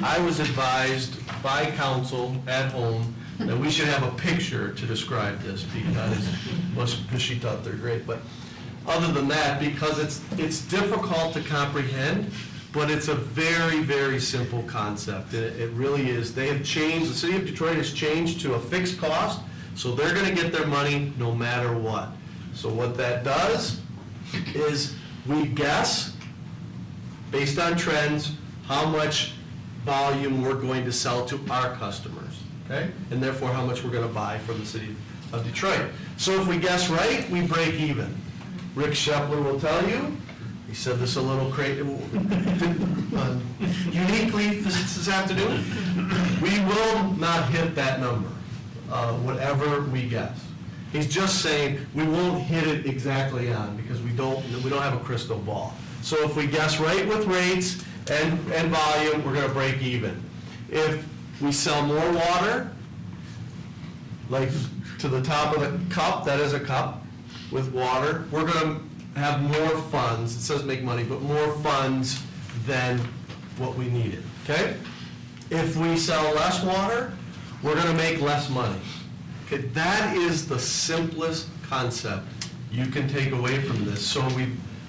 I was advised by council at home that we should have a picture to describe this, because she thought they're great. But other than that, because it's difficult to comprehend, but it's a very, very simple concept. It really is. They have changed, the city of Detroit has changed to a fixed cost, so they're gonna get their money no matter what. So what that does is we guess, based on trends, how much volume we're going to sell to our customers, okay? And therefore, how much we're gonna buy from the city of Detroit. So if we guess right, we break even. Rick Shepler will tell you, he said this a little crazy, uniquely this afternoon, we will not hit that number, whatever we guess. He's just saying we won't hit it exactly on, because we don't have a crystal ball. So if we guess right with rates and volume, we're gonna break even. If we sell more water, like to the top of the cup, that is a cup with water, we're gonna have more funds, it says make money, but more funds than what we needed, okay? If we sell less water, we're gonna make less money. Okay, that is the simplest concept you can take away from this. So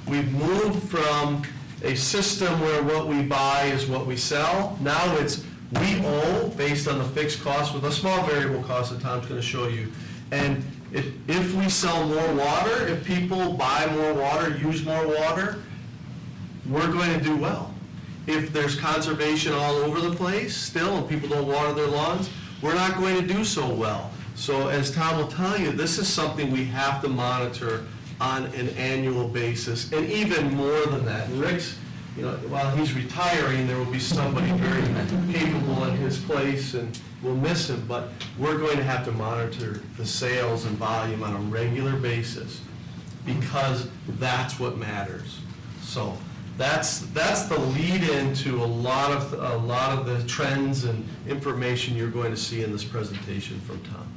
we've moved from a system where what we buy is what we sell. Now it's we owe based on the fixed cost with a small variable cost that Tom's gonna show you. And if we sell more water, if people buy more water, use more water, we're going to do well. If there's conservation all over the place still and people don't water their lawns, we're not going to do so well. So as Tom will tell you, this is something we have to monitor on an annual basis, and even more than that. And Rick's, while he's retiring, there will be somebody very capable in his place, and we'll miss him, but we're going to have to monitor the sales and volume on a regular basis, because that's what matters. So that's the lead into a lot of the trends and information you're going to see in this presentation from Tom.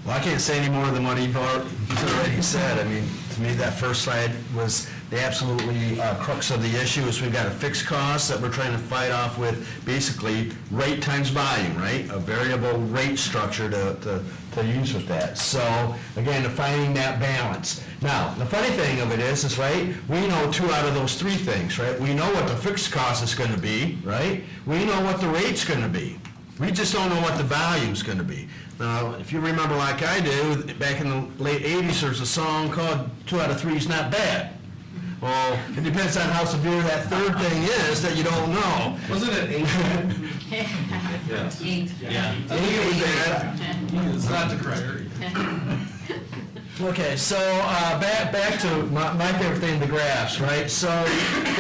Well, I can't say any more than what he's already said. I mean, to me, that first slide was the absolutely crux of the issue, is we've got a fixed cost that we're trying to fight off with basically rate times volume, right? A variable rate structure to use with that. So, again, finding that balance. Now, the funny thing of it is, right, we know 2 out of those 3 things, right? We know what the fixed cost is going to be, right? We know what the rate's going to be. We just don't know what the value's going to be. Now, if you remember like I do, back in the late 80s, there's a song called 2 out of 3 is not bad. Well, it depends on how severe that third thing is that you don't know. Wasn't it 8? Yeah. 8. Yeah. 8 was bad. It's not the correct. Okay, so back to my favorite thing, the graphs, right? So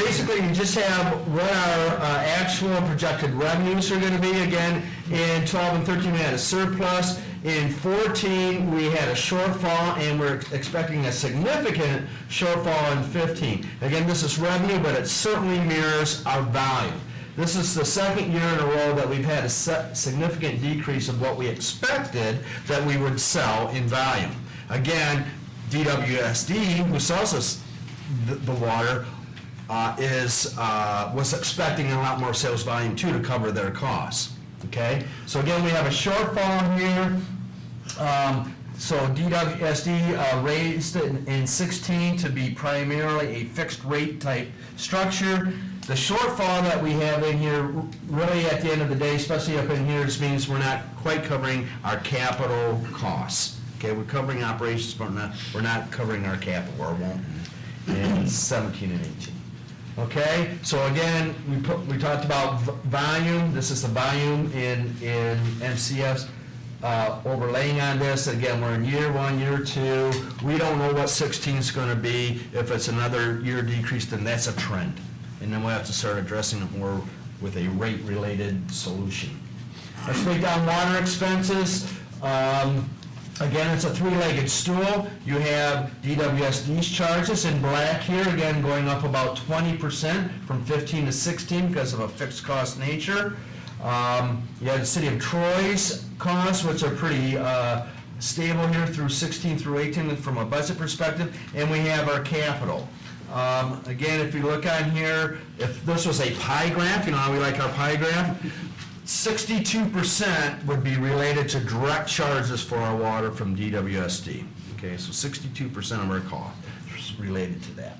basically, you just have what our actual and projected revenues are going to be. Again, in 12 and 13, we had a surplus. In 14, we had a shortfall, and we're expecting a significant shortfall in 15. Again, this is revenue, but it certainly mirrors our volume. This is the second year in a row that we've had a significant decrease of what we expected that we would sell in volume. Again, DWSD, who sells us the water, was expecting a lot more sales volume too to cover their costs. Okay, so again, we have a shortfall here. So DWSD raised it in 16 to be primarily a fixed rate type structure. The shortfall that we have in here, really at the end of the day, especially up in here, just means we're not quite covering our capital costs. Okay, we're covering operations, but we're not covering our capital, or won't in 17 and 18. Okay, so again, we talked about volume. This is the volume in MCFs. Overlaying on this, again, we're in year 1, year 2. We don't know what 16 is going to be. If it's another year decrease, then that's a trend. And then we'll have to start addressing it more with a rate-related solution. Let's break down water expenses. Again, it's a three-legged stool. You have DWSD's charges in black here, again, going up about 20% from 15 to 16 because of a fixed cost nature. You have the City of Troy's costs, which are pretty stable here through 16 through 18 from a budget perspective, and we have our capital. Again, if you look on here, if this was a pie graph, you know how we like our pie graph, 62% would be related to direct charges for our water from DWSD. Okay, so 62% of our cost is related to that.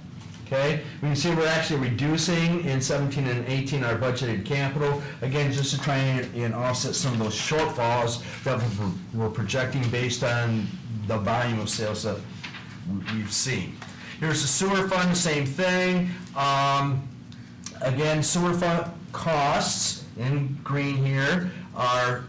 Okay, we can see we're actually reducing in 17 and 18 our budgeted capital, again, just to try and offset some of those shortfalls that we're projecting based on the volume of sales that we've seen. Here's the sewer fund, same thing. Again, sewer fund costs in green here are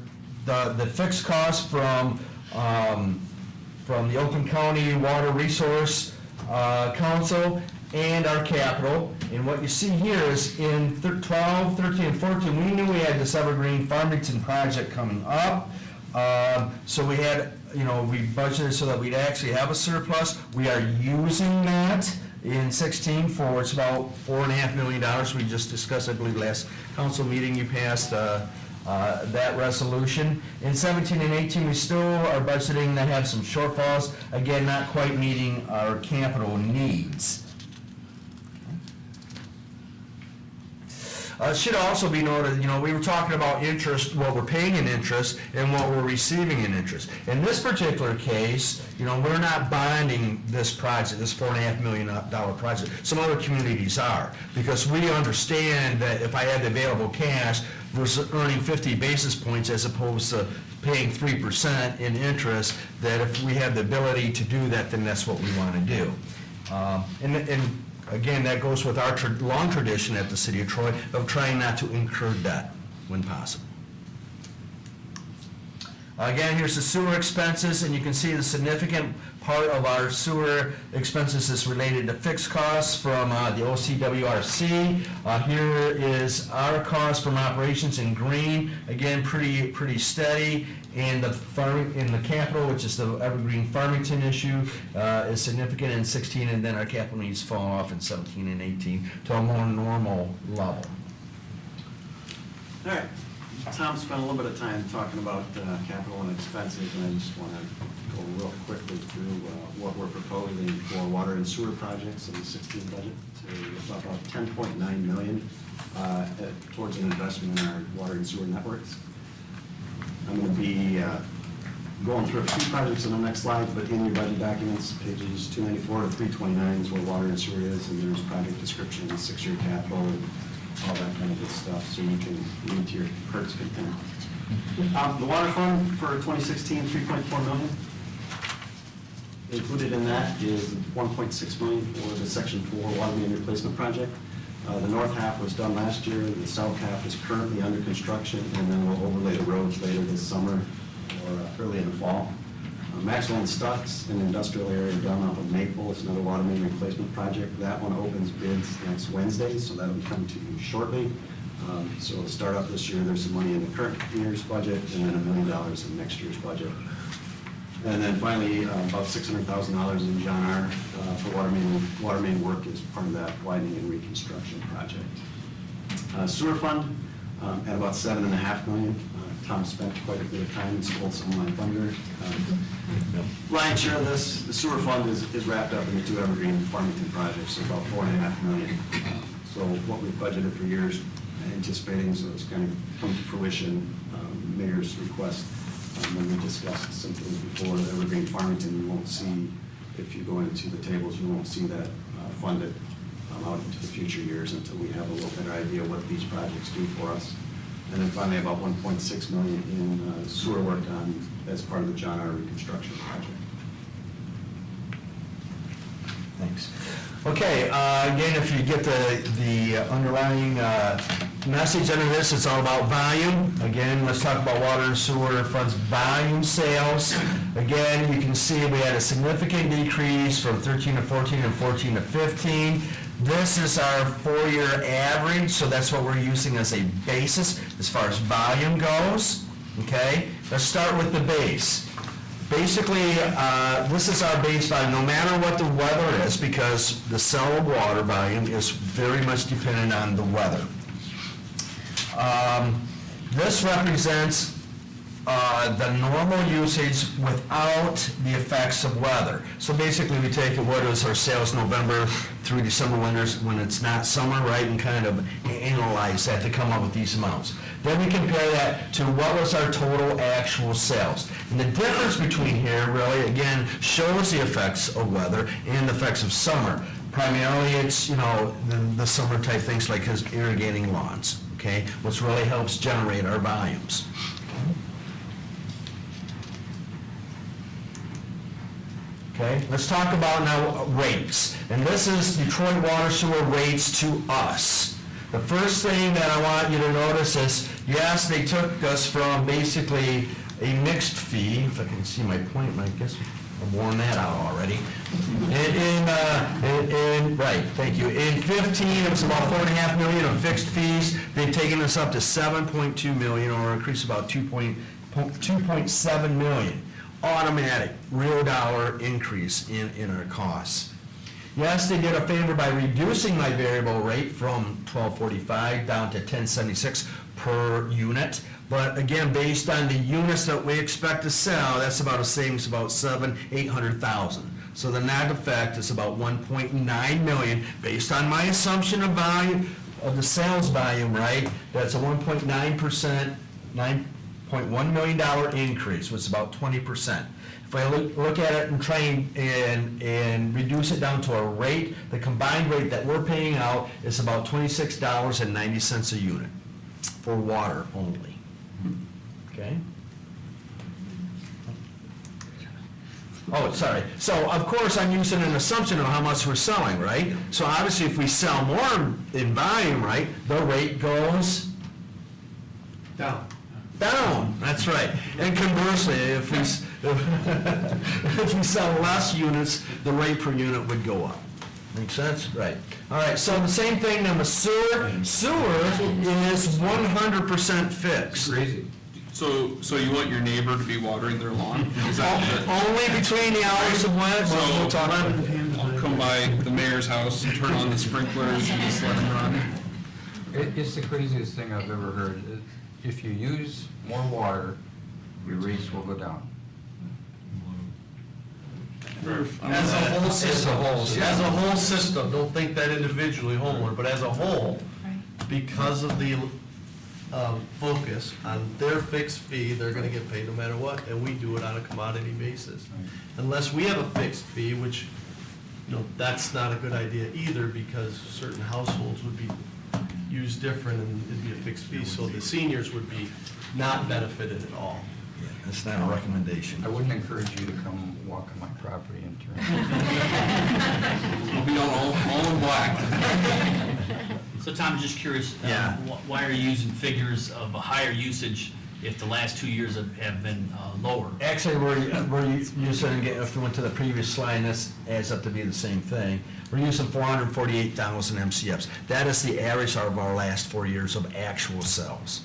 the fixed costs from the Oakland County Water Resource Council and our capital. And what you see here is in 12, 13, and 14, we knew we had this Evergreen Farmington project coming up. So we had, we budgeted so that we'd actually have a surplus. We are using that in 16 for, it's about $4.5 million. We just discussed, I believe, last council meeting, you passed that resolution. In 17 and 18, we still are budgeting that have some shortfalls, again, not quite meeting our capital needs. It should also be noted, we were talking about interest, what we're paying in interest and what we're receiving in interest. In this particular case, we're not bonding this project, this $4.5 million project. Some other communities are, because we understand that if I had the available cash versus earning 50 basis points as opposed to paying 3% in interest, that if we have the ability to do that, then that's what we want to do. And again, that goes with our long tradition at the City of Troy of trying not to incur debt when possible. Again, here's the sewer expenses, and you can see the significant part of our sewer expenses is related to fixed costs from the OCWRC. Here is our cost from operations in green, again, pretty steady. And in the capital, which is the Evergreen Farmington issue, is significant in 16, and then our capital needs fall off in 17 and 18 to a more normal level. All right, Tom spent a little bit of time talking about capital and expenses, and I just want to go real quickly through what we're proposing for water and sewer projects in the 16 budget. So about $10.9 million towards an investment in our water and sewer networks. I'm going to be going through a few projects on the next slide, but in your budget documents, pages 294 to 329 is where water and sewer is, and there's project description, 6-year capital, and all that kind of good stuff, so you can read to your heart's content. The water fund for 2016, $3.4 million. Included in that is $1.6 million for the Section 4 water main replacement project. The north half was done last year, the south half is currently under construction, and then we'll overlay the roads later this summer or early in the fall. Maxwell and Stutz, an industrial area down off of Maple, is another water main replacement project. That one opens bids next Wednesday, so that'll be coming to you shortly. So it'll start up this year. There's some money in the current year's budget, and then $1 million in next year's budget. And then finally, about $600,000 in John R. For water main work as part of that widening and reconstruction project. Sewer fund at about $7.5 million. Tom spent quite a bit of time and stole some of my thunder. Lion's share of this, the sewer fund is wrapped up in the 2 Evergreen Farmington projects, so about $4.5 million. So what we've budgeted for years, anticipating, so it's kind of come to fruition. Mayor's request When we discussed some things before, the Evergreen Farmington, you won't see, if you go into the tables, you won't see that funded out into the future years until we have a little better idea what these projects do for us. And then finally, about 1.6 million in sewer work on, as part of the John R. reconstruction project. Thanks. Okay, again, if you get the underlying message under this, it's all about volume. Again, let's talk about water and sewer funds volume sales. Again, you can see we had a significant decrease from 13 to 14 and 14 to 15. This is our 4-year average, so that's what we're using as a basis as far as volume goes. Okay, let's start with the base. Basically, this is our baseline, no matter what the weather is, because the cell water volume is very much dependent on the weather. This represents the normal usage without the effects of weather. So basically, we take what is our sales November through December when it's not summer, right, and kind of analyze that to come up with these amounts. Then we compare that to what was our total actual sales. And the difference between here really, again, shows the effects of weather and the effects of summer. Primarily, it's, the summer type things like irrigating lawns, okay, which really helps generate our volumes. Okay, let's talk about now rates. And this is Detroit Water Sewer rates to us. The first thing that I want you to notice is, yes, they took us from basically a mixed fee. If I can see my point, I guess I've worn that out already. Right, thank you. In 15, it was about $4.5 million of fixed fees. They've taken us up to $7.2 million, or increase about $2.7 million. Automatic, real dollar increase in our costs. Yes, they did a favor by reducing my variable rate from $12.45 down to $10.76 per unit. But again, based on the units that we expect to sell, that's about a savings of about $800,000. So the net effect is about $1.9 million based on my assumption of volume of the sales volume, right? That's a 1.9%, $9.1 million increase, which is about 20%. If I look at it and try and reduce it down to a rate, the combined rate that we're paying out is about $26.90 a unit for water only. Okay? Oh, sorry. So, of course, I'm using an assumption of how much we're selling, right? So, obviously, if we sell more in volume, right, the rate goes Down. down. That's right. And conversely, if we sell less units, the rate per unit would go up. Make sense? Right. All right, so the same thing on the sewer. Sewer is 100% fixed. Crazy. So you want your neighbor to be watering their lawn? Is that Only between the hours of when, So, we'll talk about it. I'll come by the mayor's house and turn on the sprinklers and just let them run? It's the craziest thing I've ever heard. If you use more water, your rates will go down. As a whole system, don't think that individually homeowner, but as a whole, because of the focus on their fixed fee, they're gonna get paid no matter what, and we do it on a commodity basis. Unless we have a fixed fee, which, that's not a good idea either, because certain households would be used different and it'd be a fixed fee, so the seniors would be not benefited at all. That's not a recommendation. I wouldn't encourage you to come walk on my property and turn. We'll be all in black. So Tom, just curious, Yeah. Why are you using figures of a higher usage if the last 2 years have been lower? Actually, we're using, if we went to the previous slide, this adds up to be the same thing. We're using 448,000 MCFs. That is the average of our last 4 years of actual sales.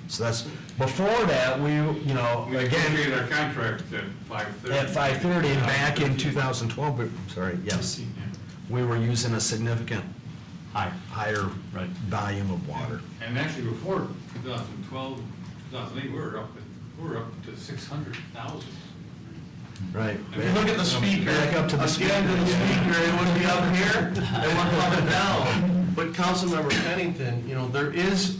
So that's, before that, we again. our contract at 5:30. At 5:30, and back in 2012, yes, we were using a significant higher volume of water. And actually, before 2012, 2008, we were up to 600,000. Right. If you look at the speaker, Back up to the speaker, it would be up here, and we're coming down. But Councilmember Pennington, there is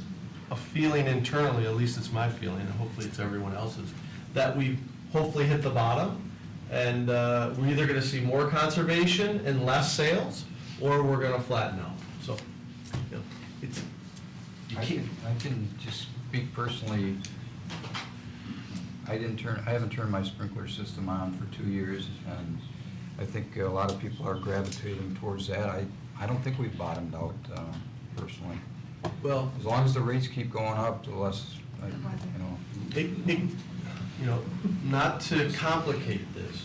a feeling internally, at least it's my feeling, and hopefully it's everyone else's, that we've hopefully hit the bottom, and we're either gonna see more conservation and less sales, or we're gonna flatten out. So, you know, it's, you I can't, can just speak personally. I haven't turned my sprinkler system on for 2 years, and I think a lot of people are gravitating towards that. I don't think we've bottomed out, personally. well, As long as the rates keep going up, the less, you know. you know, not to complicate this,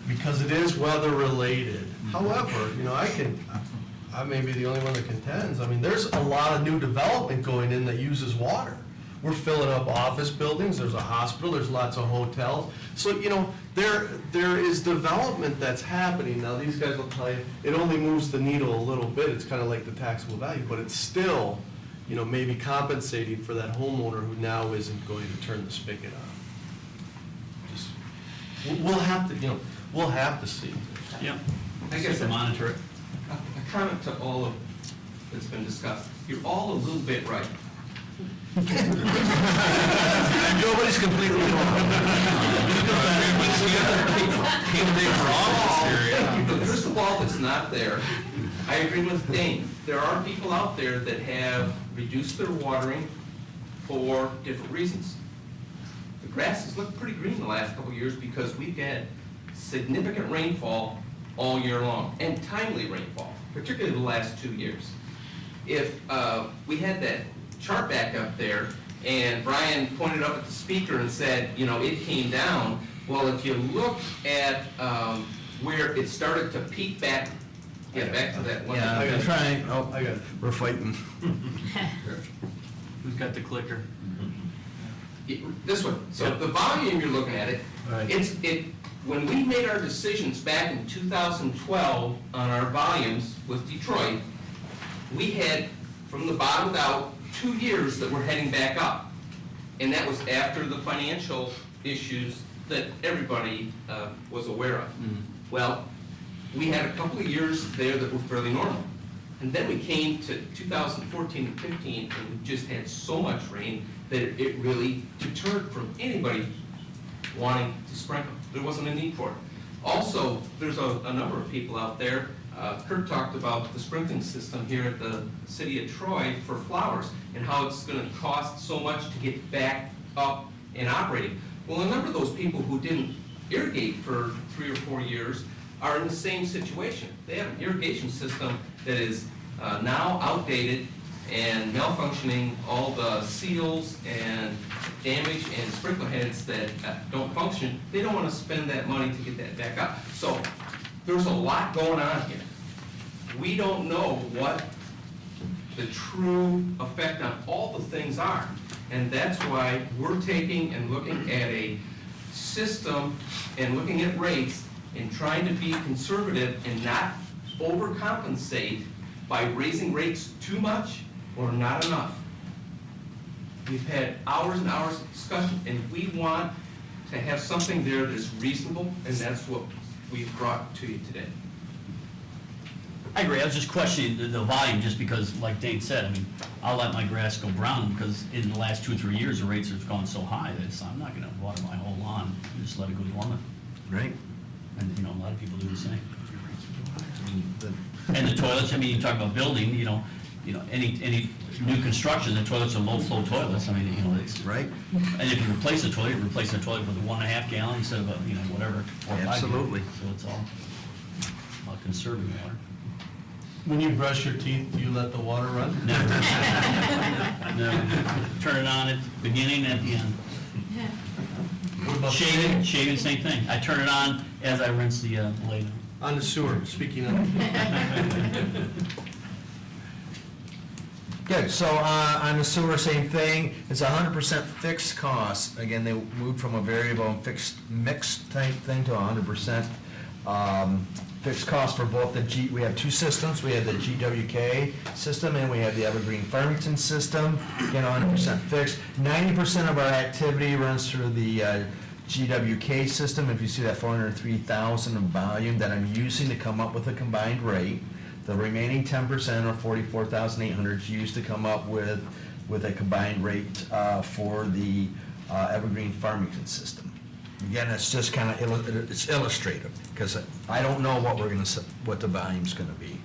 because it is weather-related. However, you know, I may be the only one that contends, I mean, there's a lot of new development going in that uses water. We're filling up office buildings, there's a hospital, there's lots of hotels. So, you know, there is development that's happening. Now, these guys will tell you, it only moves the needle a little bit, it's kind of like the taxable value, but it's still, you know, maybe compensating for that homeowner who now isn't going to turn the spigot on. Just, we'll have to, you know, we'll have to see. Yep. I guess To monitor it. A comment to all of that's been discussed. You're all a little bit right. Nobody's completely wrong. The crystal ball that's not there, I agree with Dane. There are people out there that have reduced their watering for different reasons. The grass has looked pretty green the last couple of years because we've had significant rainfall all year long, and timely rainfall, particularly the last 2 years. If we had that chart back up there, and Brian pointed up at the speaker and said, you know, it came down, well, if you look at where it started to peak back, get back to that one. Yeah, I'm trying, oh, I got it. we're fighting. Who's got the clicker? This one, so the volume you're looking at it, Right. when we made our decisions back in 2012 on our volumes with Detroit, we had, from the bottomed out, 2 years that were heading back up. And that was after the financial issues that everybody was aware of. Well, we had a couple of years there that were fairly normal. And then we came to 2014 and 15, and we just had so much rain that it really deterred from anybody wanting to sprinkle. There wasn't a need for it. Also, there's a number of people out there, Kurt talked about the sprinkling system here at the city of Troy for flowers and how it's gonna cost so much to get back up and operating. Well, a number of those people who didn't irrigate for 3 or 4 years are in the same situation. They have an irrigation system that is now outdated and malfunctioning, all the seals and damage and sprinkler heads that don't function. They don't want to spend that money to get that back up. So there's a lot going on here. We don't know what the true effect on all the things are. And that's why we're taking and looking at a system and looking at rates and trying to be conservative and not overcompensate by raising rates too much or not enough. We've had hours and hours of discussion, and we want to have something there that's reasonable, and that's what we've brought to you today. I agree, I was just questioning the volume, just because, like Dane said, I mean, I'll let my grass go brown, because in the last 2 or 3 years, the rates have gone so high that I'm not gonna water my whole lawn, just let it go dormant. Right. And, you know, a lot of people do the same. And the toilets, I mean, you talk about building, you know, any new construction, the toilets are low-flow toilets, I mean, you know, it's. Right. And if you replace a toilet, you replace the toilet with a 1.5 gallon instead of a, you know, whatever, 4 or 5 gallon. Absolutely. So it's all about conserving water. When you brush your teeth, do you let the water run? Never. Never. Turn it on at the beginning and at the end. What about Shaving, same thing. I turn it on as I rinse the blade. on the sewer, speaking of? Good, so on the sewer, same thing, it's 100% fixed cost. Again, they moved from a variable and fixed mix type thing to 100% fixed cost for both the we have 2 systems, we have the GWK system and we have the Evergreen Farmington system, again, 100% fixed. 90% of our activity runs through the GWK system. If you see that 403,000 of volume that I'm using to come up with a combined rate, the remaining 10% or 44,800 is used to come up with a combined rate for the Evergreen Farmington system. Again, it's just kind of, it's illustrative, because I don't know what what the volume's gonna be.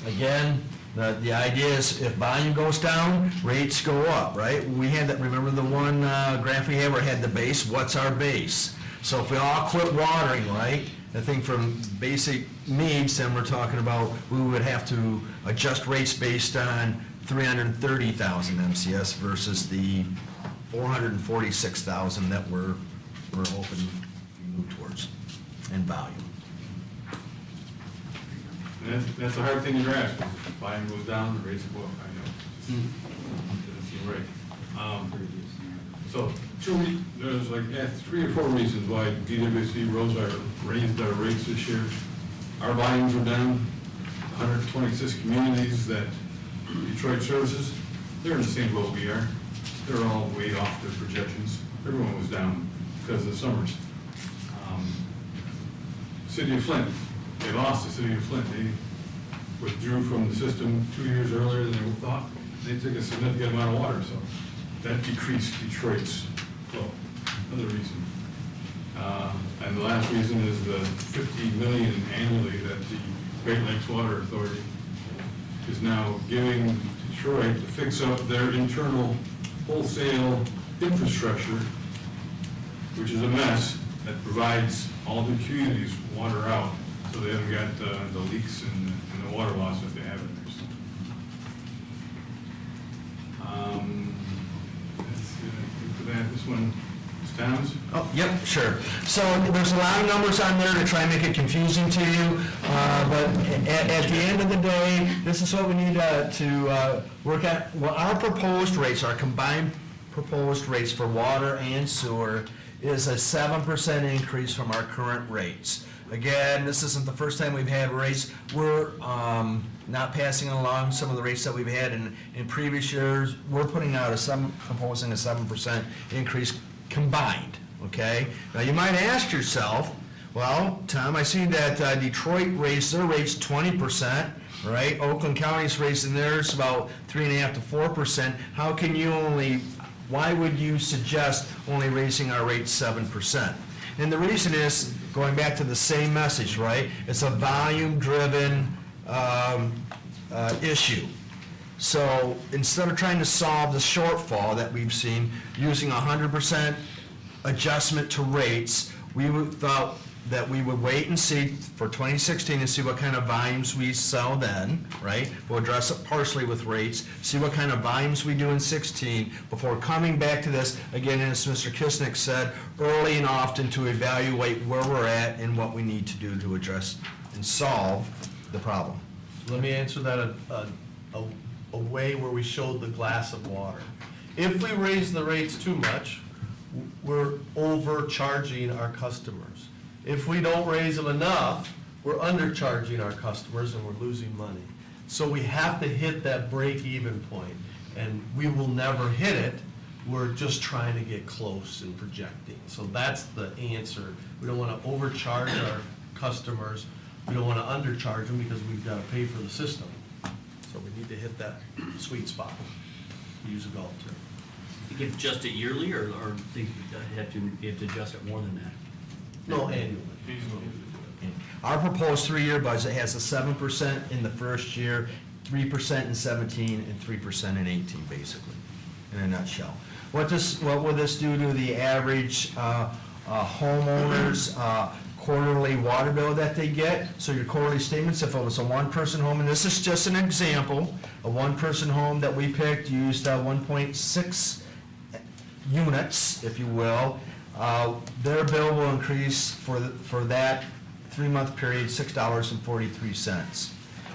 Again, the idea is if volume goes down, rates go up, right? We had that, remember the one graph we had where it had the base, what's our base? So if we all quit watering, right, I think from basic needs, then we're talking about, we would have to adjust rates based on 330,000 MCS versus the 446,000 that we're hoping to move towards in volume. And that's a hard thing to grasp. If volume goes down, the rates go up, I know. Doesn't seem right. So, there's like 3 or 4 reasons why DWC raised our rates this year. Our volumes were down. 126 communities that Detroit services, they're in the same boat we are. They're all way off their projections. Everyone was down because of the summers. City of Flint, they lost the City of Flint. They withdrew from the system 2 years earlier than they thought. They took a significant amount of water, so that decreased Detroit's flow. Another reason. And the last reason is the $50 million annually that the Great Lakes Water Authority is now giving Detroit to fix up their internal wholesale infrastructure, which is a mess, that provides all the communities water out, so they haven't got the leaks and the water loss that they have in there. This one is Towns. Oh, yep, sure. So there's a lot of numbers on there to try and make it confusing to you, but at the end of the day, this is what we need to work at. Well, our proposed rates, our combined proposed rates for water and sewer is a 7% increase from our current rates. Again, this isn't the first time we've had rates. We're not passing along some of the rates that we've had in previous years. We're putting out proposing a 7% increase combined, okay? Now, you might ask yourself, well, Tom, I see that Detroit raised their rates 20%, right? Oakland County's raising theirs about 3.5% to 4%. How can you why would you suggest only raising our rates 7%? And the reason is, going back to the same message, right? It's a volume-driven issue. So instead of trying to solve the shortfall that we've seen using 100% adjustment to rates, we thought that we would wait and see for 2016 and see what kind of volumes we sell then, right? We'll address it partially with rates, see what kind of volumes we do in 16 before coming back to this, again, as Mr. Kisnick said, early and often to evaluate where we're at and what we need to do to address and solve the problem. Let me answer that a way where we showed the glass of water. If we raise the rates too much, we're overcharging our customers. If we don't raise them enough, we're undercharging our customers and we're losing money. So we have to hit that break-even point, and we will never hit it. We're just trying to get close and projecting. So that's the answer. We don't want to overcharge our customers. We don't want to undercharge them because we've got to pay for the system. So we need to hit that sweet spot, to use a golf term. You can adjust it yearly, or think you have to adjust it more than that? No, annually. Our proposed 3-year budget has a 7% in the first year, 3% in 17, and 3% in 18, basically, in a nutshell. What will this do to the average homeowner's quarterly water bill that they get? So your quarterly statements, if it was a one-person home, and this is just an example, a one-person home that we picked used 1.6 units, if you will, their bill will increase for that 3-month period $6.43.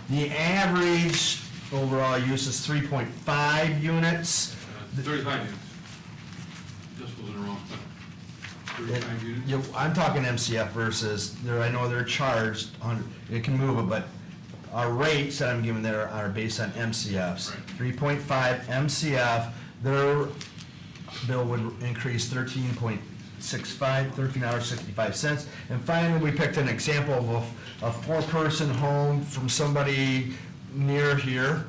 The average overall use is 3.5 units. 35 units. Just was in the wrong spot. 35 units? I'm talking MCF versus, I know they're charged, it can move it, but our rates that I'm giving there are based on MCFs. Right. 3.5 MCF, their bill would increase $13.65. And finally, we picked an example of a 4-person home from somebody near here.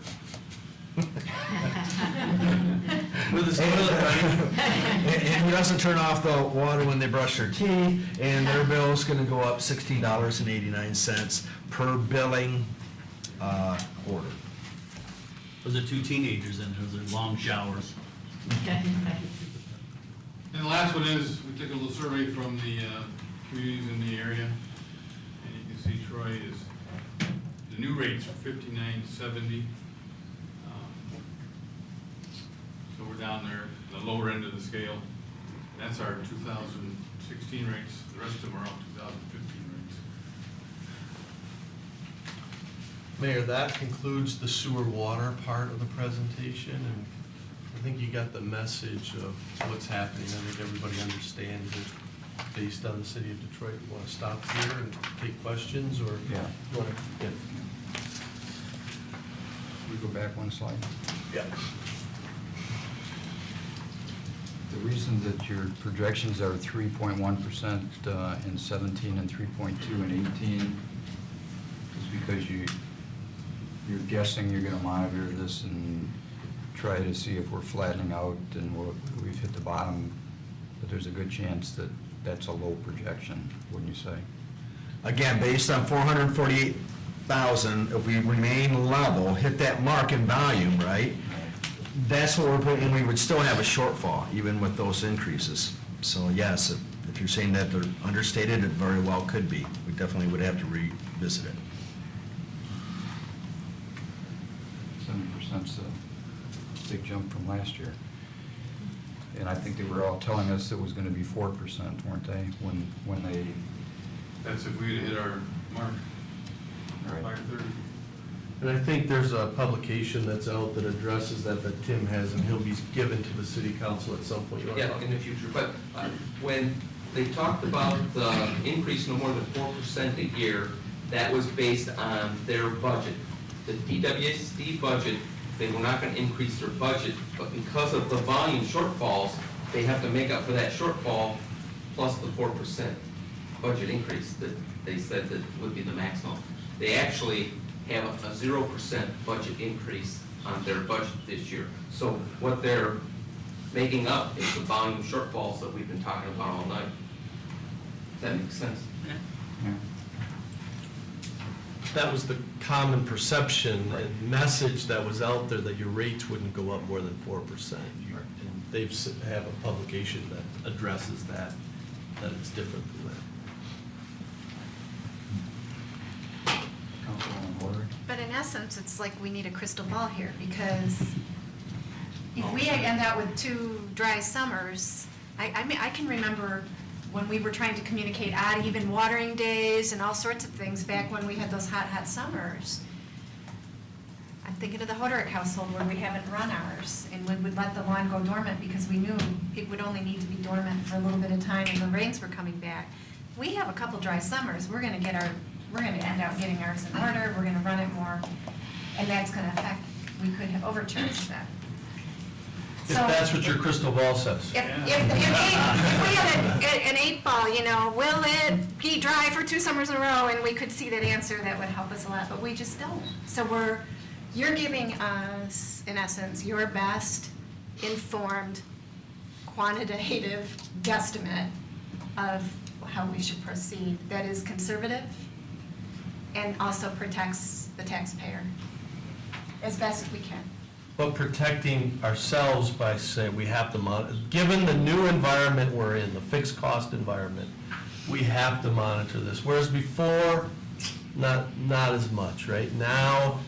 With his toilet running. And who doesn't turn off the water when they brush their teeth, and their bill's gonna go up $16.89 per billing order. Those are two teenagers in there, those are long showers. And the last one is, we took a little survey from the communities in the area, and you can see Troy is, the new rates are $59.70. So we're down there, the lower end of the scale. That's our 2016 rates, the rest of them are all 2015 rates. Mayor, that concludes the sewer water part of the presentation, and I think you got the message of what's happening. I think everybody understands it based on the city of Detroit. You want to stop here and take questions, or? Yeah. You want to? We go back one slide. Yeah. The reason that your projections are 3.1% in 17 and 3.2 in 18 is because you're guessing you're gonna monitor this and try to see if we're flattening out and we've hit the bottom, but there's a good chance that that's a low projection, wouldn't you say? Again, based on 448,000, if we remain level, hit that mark in volume, right? That's what we're putting, and we would still have a shortfall, even with those increases. So yes, if you're saying that they're understated, it very well could be. We definitely would have to revisit it. 70%'s a big jump from last year. And I think they were all telling us it was gonna be 4%, weren't they, when they? That's if we hit our mark, Right. 530. And I think there's a publication that's out that addresses that Tim has, and he'll be given to the city council at some point. You wanna Yeah, talk? in the future, but when they talked about the increase no more than 4% a year, that was based on their budget. The DWSD budget, they were not gonna increase their budget, but because of the volume shortfalls, they have to make up for that shortfall plus the 4% budget increase that they said that would be the maximum. They actually have a 0% budget increase on their budget this year. So what they're making up is the volume shortfalls that we've been talking about all night. Does that make sense? Yeah. That was the common perception and message that was out there, that your rates wouldn't go up more than 4%. And they've have a publication that addresses that it's different than that. Councilwoman Horry? But in essence, it's like we need a crystal ball here, because if we end up with 2 dry summers, I mean, I can remember when we were trying to communicate odd even watering days and all sorts of things back when we had those hot summers. I'm thinking of the Hoderick household where we haven't run ours, and we would let the lawn go dormant because we knew it would only need to be dormant for a little bit of time and the rains were coming back. We have a couple dry summers, we're gonna end up getting ours in order, we're gonna run it more, and that's gonna affect, we could have overcharged that. If that's what your crystal ball says. If we had an 8 ball, you know, will it be dry for 2 summers in a row, and we could see that answer, that would help us a lot, but we just don't. So you're giving us, in essence, your best informed quantitative guesstimate of how we should proceed, that is conservative and also protects the taxpayer as best as we can. But protecting ourselves by saying we have to monitor, given the new environment we're in, the fixed cost environment, we have to monitor this. Whereas before, not as much, right? Now,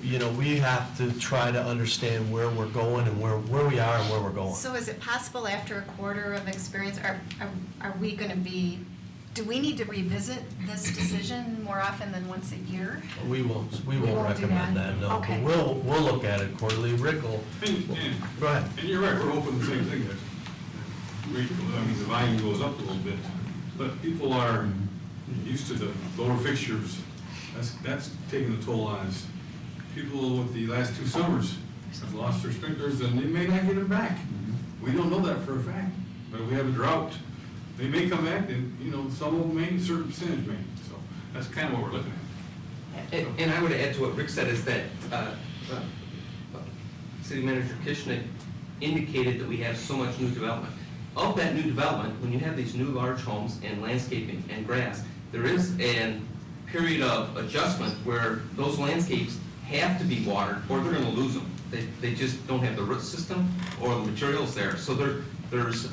you know, we have to try to understand where we're going and where we are and where we're going. So is it possible after a quarter of experience, are we gonna be, do we need to revisit this decision more often than once a year? We won't We won't do recommend that? that, no. Okay. But we'll look at it quarterly. Rick will, go ahead. And you're right, we're hoping the same thing, that the volume goes up a little bit, but people are used to the lower fixtures. That's taking a toll on us. People with the last 2 summers have lost their sprinklers, and they may not get them back. We don't know that for a fact, but if we have a drought, they may come back, and, you know, some of them may, a certain percentage may. So that's kind of what we're looking at. And I would add to what Rick said is that City Manager Kishnick indicated that we have so much new development. Of that new development, when you have these new large homes and landscaping and grass, there is a period of adjustment where those landscapes have to be watered or they're going to lose them. They just don't have the root system or the materials there. So there's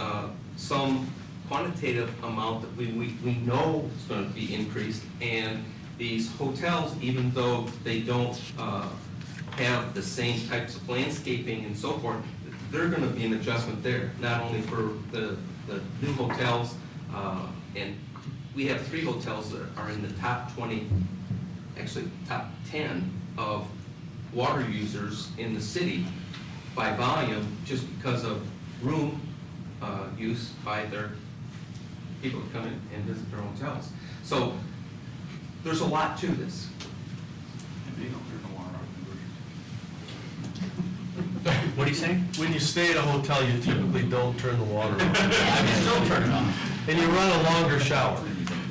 some quantitative amount that we know is going to be increased, and these hotels, even though they don't have the same types of landscaping and so forth, they're going to be an adjustment there, not only for the new hotels, and we have 3 hotels that are in the top 20, actually top 10 of water users in the city by volume, just because of room use by their people who come in and visit their hotels. So there's a lot to this. What do you say? When you stay at a hotel, you typically don't turn the water on. I mean, still turn it on. And you run a longer shower.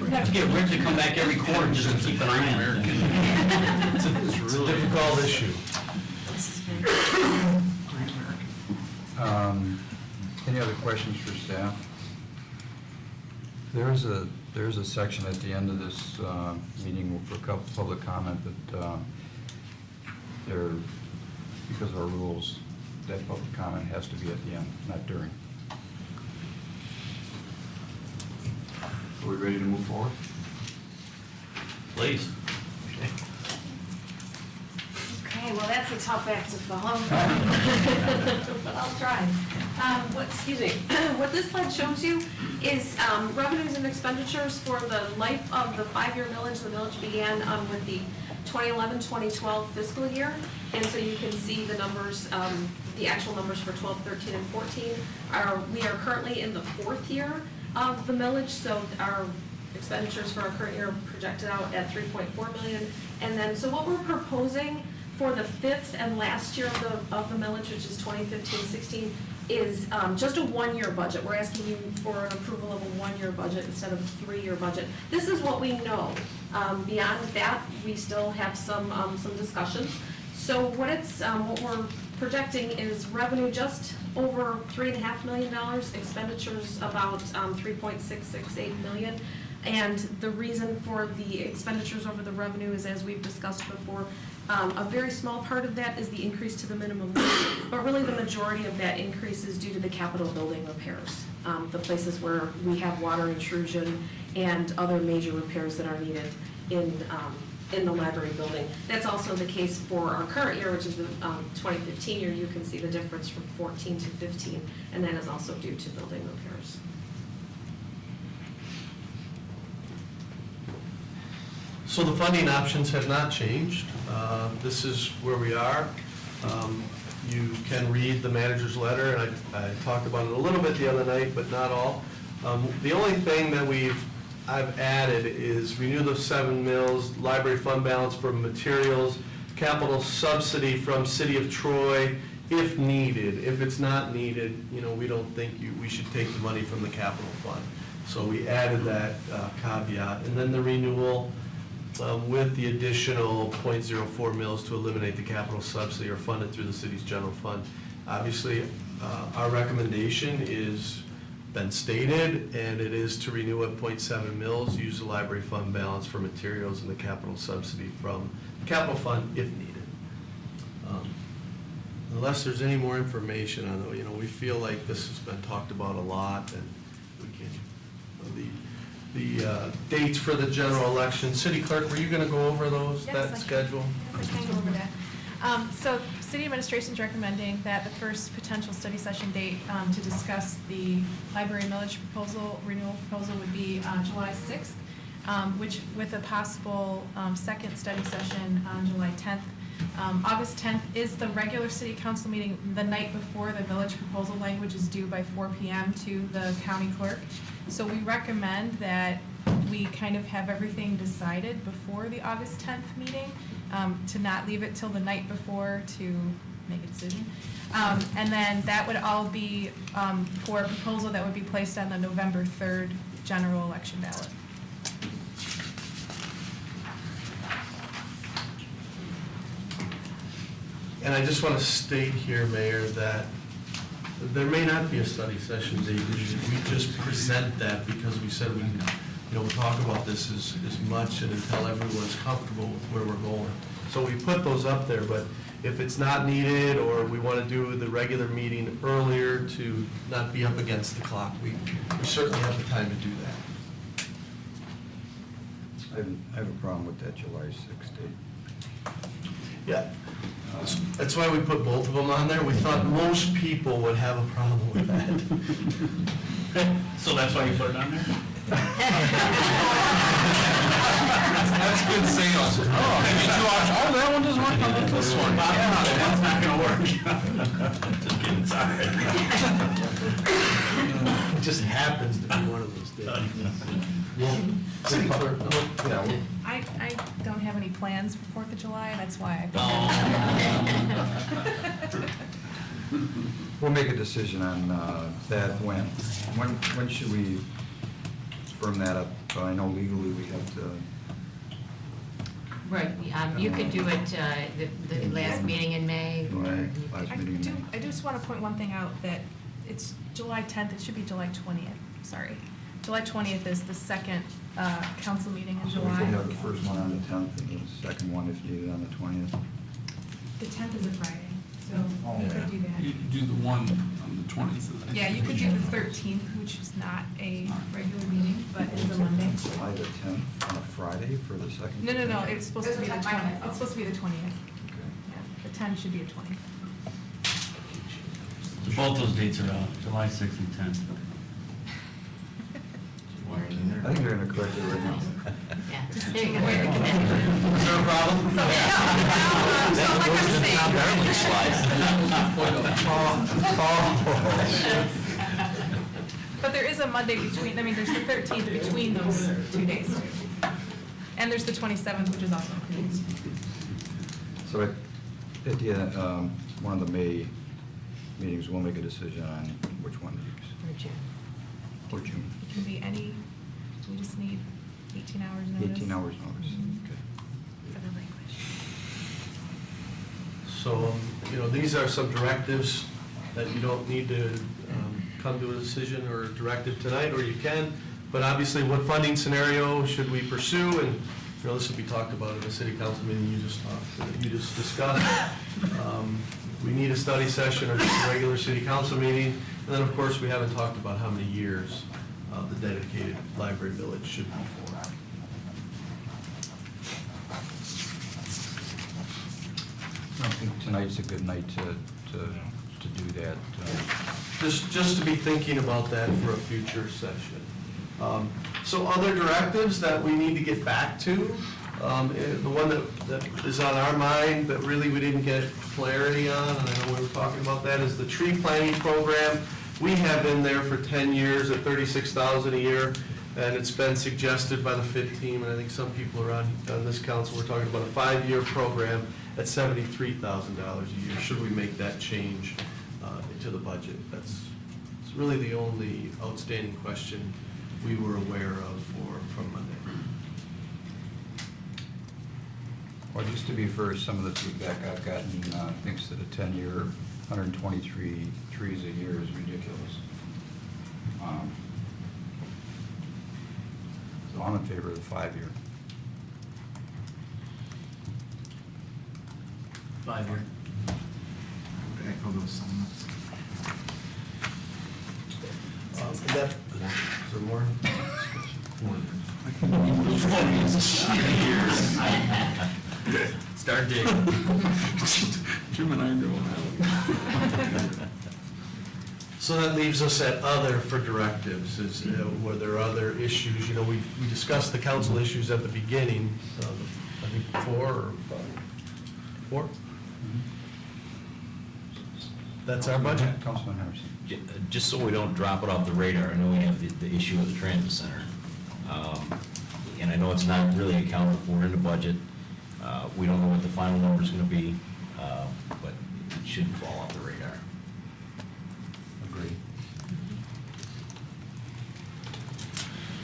We'd have to get Rick to come back every quarter just to keep an eye on it. It's a difficult issue. Any other questions for staff? There's a section at the end of this meeting for public comment that there, because of our rules, that public comment has to be at the end, not during. Are we ready to move forward? Please. Okay, well, that's a tough act to follow. But I'll try. Excuse me. What this slide shows you is revenues and expenditures for the life of the 5-year millage. The millage began with the 2011-2012 fiscal year. And so you can see the numbers, the actual numbers for 12, 13, and 14. We are currently in the 4th year of the millage, so our expenditures for our current year are projected out at $3.4 million. And then, so what we're proposing for the 5th and last year of the millage, which is 2015-16, is just a 1-year budget. We're asking you for an approval of a 1-year budget instead of a 3-year budget. This is what we know. Beyond that, we still have some discussions. So what we're projecting is revenue just over $3.5 million, expenditures about $3.668 million. And the reason for the expenditures over the revenue is, as we've discussed before, a very small part of that is the increase to the minimum wage, but really the majority of that increase is due to the capital building repairs, the places where we have water intrusion and other major repairs that are needed in the library building. That's also the case for our current year, which is the 2015 year. You can see the difference from 14 to 15, and that is also due to building repairs. So the funding options have not changed. This is where we are. You can read the manager's letter, and I talked about it a little bit the other night, but not all. The only thing that I've added is renew the 7 mills, library fund balance for materials, capital subsidy from City of Troy if needed. If it's not needed, we don't think we should take the money from the capital fund. So we added that caveat. And then the renewal with the additional .04 mills to eliminate the capital subsidy or fund it through the city's general fund. Obviously, our recommendation is been stated, and it is to renew at .7 mills, use the library fund balance for materials and the capital subsidy from the capital fund if needed. Unless there's any more information on it, we feel like this has been talked about a lot, and we can, the dates for the general election. City Clerk, were you going to go over those, Yes, I that can. schedule? Yes, I can go over that. So city administration's recommending that the first potential study session date to discuss the library millage proposal, renewal proposal, would be July 6th, which with a possible second study session on July 10th. August 10th is the regular city council meeting, the night before the village proposal language is due by 4 p.m. to the county clerk. So we recommend that we kind of have everything decided before the August 10th meeting, to not leave it till the night before to make a decision. And then that would all be for a proposal that would be placed on the November 3rd general election ballot. And I just want to state here, Mayor, that There may not be a study session date. We just present that because we said we, we'll talk about this as much and until everyone's comfortable with where we're going. So we put those up there, but if it's not needed or we want to do the regular meeting earlier to not be up against the clock, we certainly have the time to do that. I have a problem with that July 6th date. Yeah, that's why we put both of them on there. We thought most people would have a problem with that. So that's why you put it on there? That's good sales. Oh, that one doesn't work, how about this one? Yeah, that's not gonna work. Just kidding, sorry. It just happens to be one of those days. City clerk, I don't have any plans for 4th of July, that's why I. We'll make a decision on that when. When should we firm that up? I know legally we have to. Right, you could do it the last meeting in May. Right, last meeting in May. I just want to point one thing out, that it's July 10th, it should be July 20th, sorry. July 20th is the second council meeting in So we July. could have the first one on the 10th and the second one if needed on the 20th. The 10th is a Friday, so Oh, you could do that. You do the one on the 20th. Yeah, you could do the 13th, which is not a regular meeting, but is a Monday. July the 10th on a Friday for the second? No, it's supposed to be the 20th. It's supposed to be the 20th. Okay. Yeah, the 10th should be the 20th. Both those dates are out, July 6th and 10th. I think they're gonna correct it right now. Yeah, there you go. Is there a problem? But there is a Monday between, there's the 13th between those 2 days too. And there's the 27th, which is also Monday. So at the, one of the May meetings, we'll make a decision on which one to use. For June. For June. It can be any, we just need 18 hours notice. 18 hours notice, okay. For the language. So, these are some directives that you don't need to come to a decision or directive tonight, or you can, but obviously what funding scenario should we pursue? And, this will be talked about in the city council meeting you just discussed. We need a study session or just a regular city council meeting. And then, of course, we haven't talked about how many years the dedicated library village should be for. I think tonight's a good night to do that. Just to be thinking about that for a future session. So other directives that we need to get back to, the one that is on our mind that really we didn't get clarity on, and I know we were talking about that, is the tree planting program. We have been there for 10 years at $36,000 a year, and it's been suggested by the FIT team, and I think some people around on this council were talking about a 5-year program at $73,000 a year. Should we make that change into the budget? It's really the only outstanding question we were aware of from Monday. Well, just to be fair, some of the feedback I've gotten thinks that a 10-year, 123 trees a year is ridiculous. So I'm in favor of the 5-year. 5-year. Echo those sentiments. Is there more? Start digging. Jim and I know that. So that leaves us at other for directives, were there other issues? We discussed the council issues at the beginning, I think 4 or 4? That's our budget. Councilman Harrison. Just so we don't drop it off the radar, I know we have the issue of the transit center. And I know it's not really accounted for in the budget. We don't know what the final number's gonna be, but it shouldn't fall off the radar. Agreed.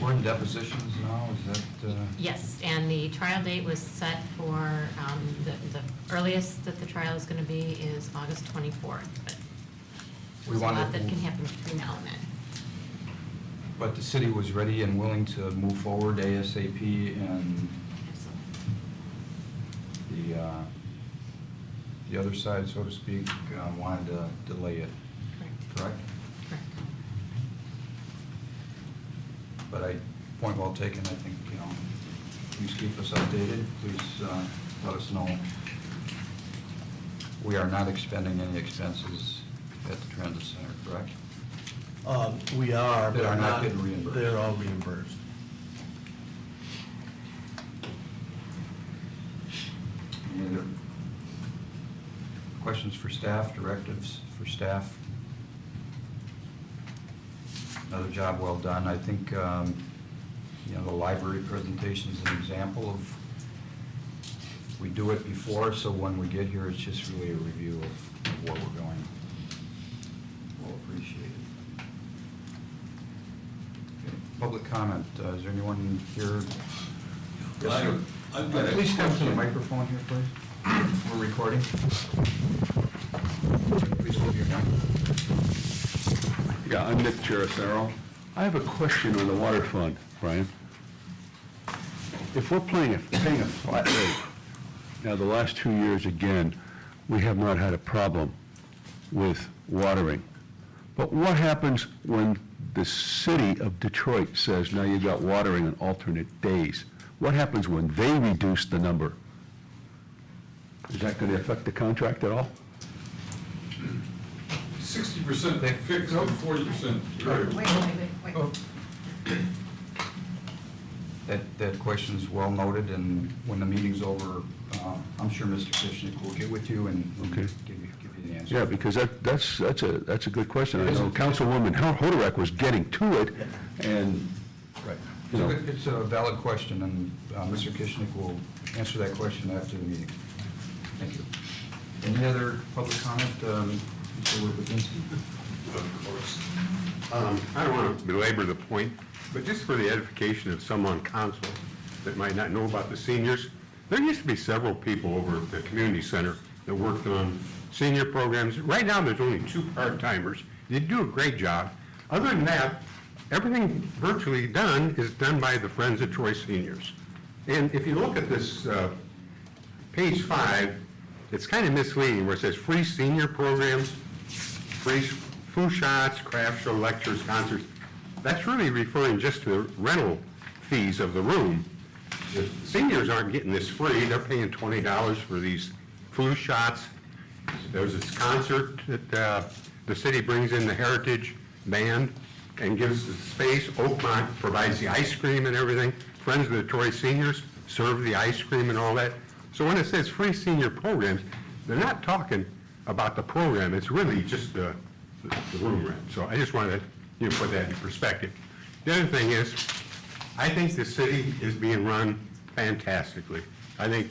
We're in depositions now, is that? Yes, and the trial date was set for, the earliest that the trial is going to be is August 24th. But We There's a lot wanted, that can happen between now and then. but the city was ready and willing to move forward ASAP, and the other side, so to speak, wanted to delay it. Correct? Correct. But point well taken, I think, please keep us updated, please let us know. We are not expending any expenses at the transit center, correct? We are, They but are not not, getting reimbursed. they're all reimbursed. Any other questions for staff, directives for staff? Another job well done. I think, the library presentation is an example of, we do it before, so when we get here, it's just really a review of where we're going. We'll appreciate it. Okay, public comment. Is there anyone here? Yes, sir. Please come to the microphone here, please. We're recording. Please hold your mic. Yeah, I'm Nick Gerasero. I have a question on the water fund, Brian. If we're paying a flat rate, now the last 2 years, again, we have not had a problem with watering. But what happens when the city of Detroit says, now you got watering on alternate days? What happens when they reduce the number? Is that going to affect the contract at all? 60% fixed and 40% variable. That question's well noted, and when the meeting's over, I'm sure Mr. Kishnick will get with you and Okay. give you the answer. Yeah, because that's a good question. I know Councilwoman Hodorek was getting to it, and, Right. you know. It's a valid question, and Mr. Kishnick will answer that question after the meeting. Thank you. Any other public comment? Mr. Wojciechowski? Of course. I don't want to belabor the point, but just for the edification of some on council that might not know about the seniors, there used to be several people over at the community center that worked on senior programs. Right now, there's only 2 part-timers. They do a great job. Other than that, everything virtually done is done by the Friends of Troy Seniors. And if you look at this page 5, it's kind of misleading where it says free senior programs, free food shots, craft show, lectures, concerts. That's really referring just to the rental fees of the room. The seniors aren't getting this free. They're paying $20 for these flu shots. There's this concert that the city brings in the Heritage Band and gives the space. Oakmont provides the ice cream and everything. Friends of the Troy Seniors serve the ice cream and all that. So when it says free senior programs, they're not talking about the program. It's really just the room rent. So I just wanted to put that in perspective. The other thing is, I think the city is being run fantastically. I think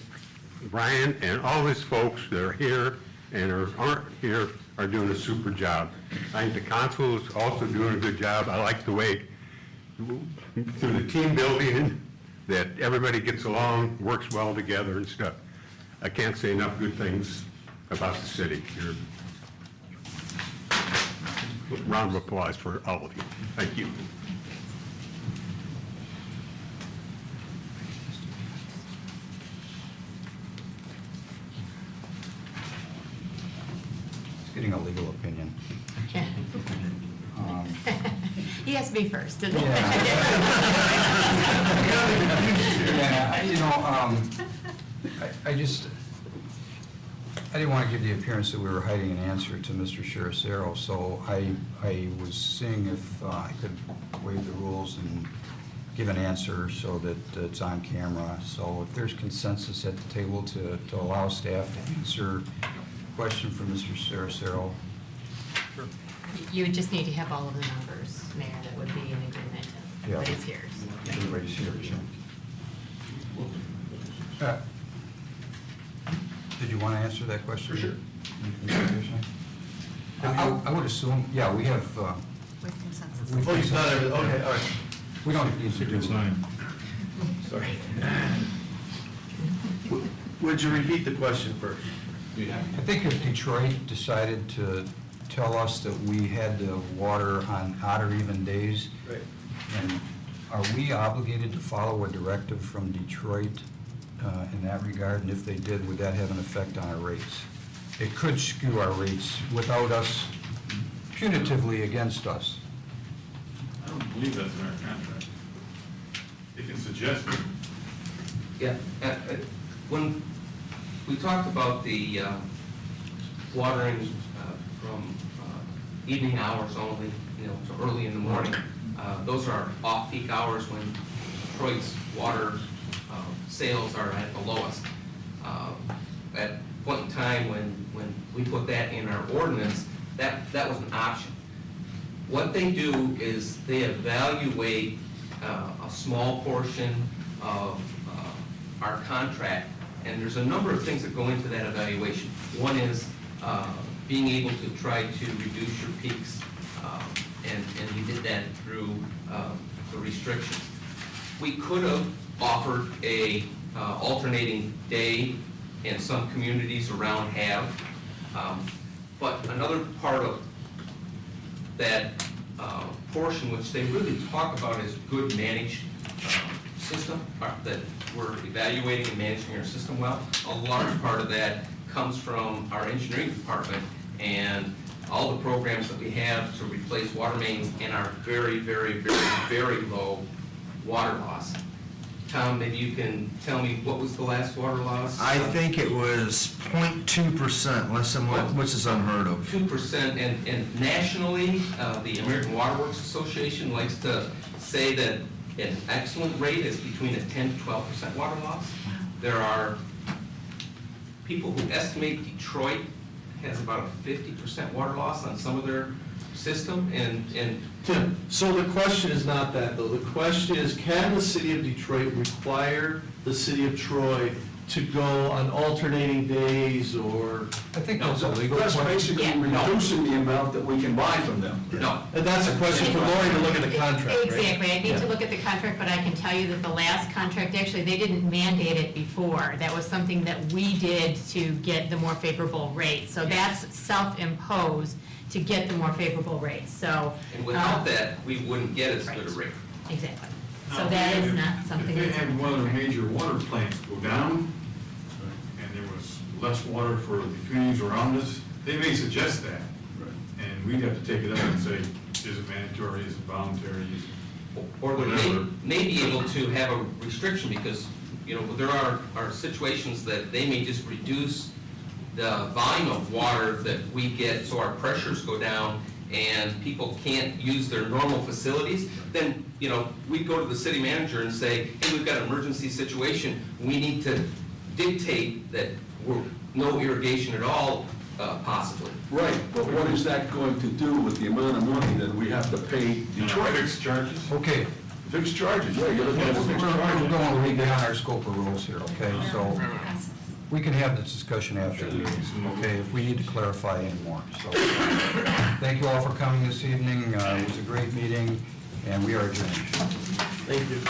Brian and all his folks that are here and aren't here are doing a super job. I think the council is also doing a good job. I like the way, through the team building, that everybody gets along, works well together and stuff. I can't say enough good things about the city. Round of applause for all of you. Thank you. It's getting a legal opinion. He has to be first, didn't he? I didn't want to give the appearance that we were hiding an answer to Mr. Sheracero, so I was seeing if I could waive the rules and give an answer so that it's on camera. So if there's consensus at the table to allow staff to answer a question from Mr. Sheracero. Sure. You would just need to have all of the numbers, Mayor, that would be in agreement. Everybody's here. Everybody's here, sure. Did you want to answer that question? For sure. I would assume, yeah, we have. With consensus. Oh, you saw it, okay, all right. We don't need to do it. Sorry. Would you repeat the question first? I think if Detroit decided to tell us that we had to water on odd or even days. Right. And are we obligated to follow a directive from Detroit in that regard? And if they did, would that have an effect on our rates? It could skew our rates without us punitively against us. I don't believe that's in our contract. They can suggest it. Yeah, when we talked about the watering from evening hours only, to early in the morning, those are off-peak hours when Detroit's water sales are at the lowest. At point in time when we put that in our ordinance, that was an option. What they do is they evaluate a small portion of our contract, and there's a number of things that go into that evaluation. One is being able to try to reduce your peaks, and we did that through the restrictions. We could have offered a alternating day, and some communities around have, but another part of that portion, which they really talk about as good managed system, that we're evaluating and managing our system well. A large part of that comes from our engineering department and all the programs that we have to replace water mains and our very, very, very, very low water loss. Tom, maybe you can tell me, what was the last water loss? I think it was 0.2%, which is unheard of. 2%, and nationally, the American Water Works Association likes to say that an excellent rate is between a 10 to 12% water loss. There are people who estimate Detroit has about a 50% water loss on some of their system, and Tim, so the question is not that, though. The question is, can the city of Detroit require the city of Troy to go on alternating days, or? I think that's a legal That's question. basically reducing the amount that we can buy from them. No. And that's a question for Lori to look at the contract, right? Exactly, I need Yeah. to look at the contract, but I can tell you that the last contract, actually, they didn't mandate it before. That was something that we did to get the more favorable rate. So that's self-imposed to get the more favorable rates, so. And without that, we wouldn't get as good a rate. Exactly. Now, So that is not something If that's. they had one of the major water plants go down, and there was less water for the communities around us, they may suggest that. And we'd have to take it up and say, is it mandatory, is it voluntary, is it Or we whatever. may be able to have a restriction, because, there are situations that they may just reduce the volume of water that we get, so our pressures go down, and people can't use their normal facilities. Then, we go to the city manager and say, hey, we've got an emergency situation, we need to dictate that we're no irrigation at all, possibly. Right, but what is that going to do with the amount of money that we have to pay Detroit? Fixed charges? Okay, Fixed charges, yeah, you're looking at we're fixed going charges. way beyond our scope of rules here, okay? So we can have this discussion after the meeting, okay, if we need to clarify any more. So, thank you all for coming this evening. It was a great meeting, and we are adjourned. Thank you.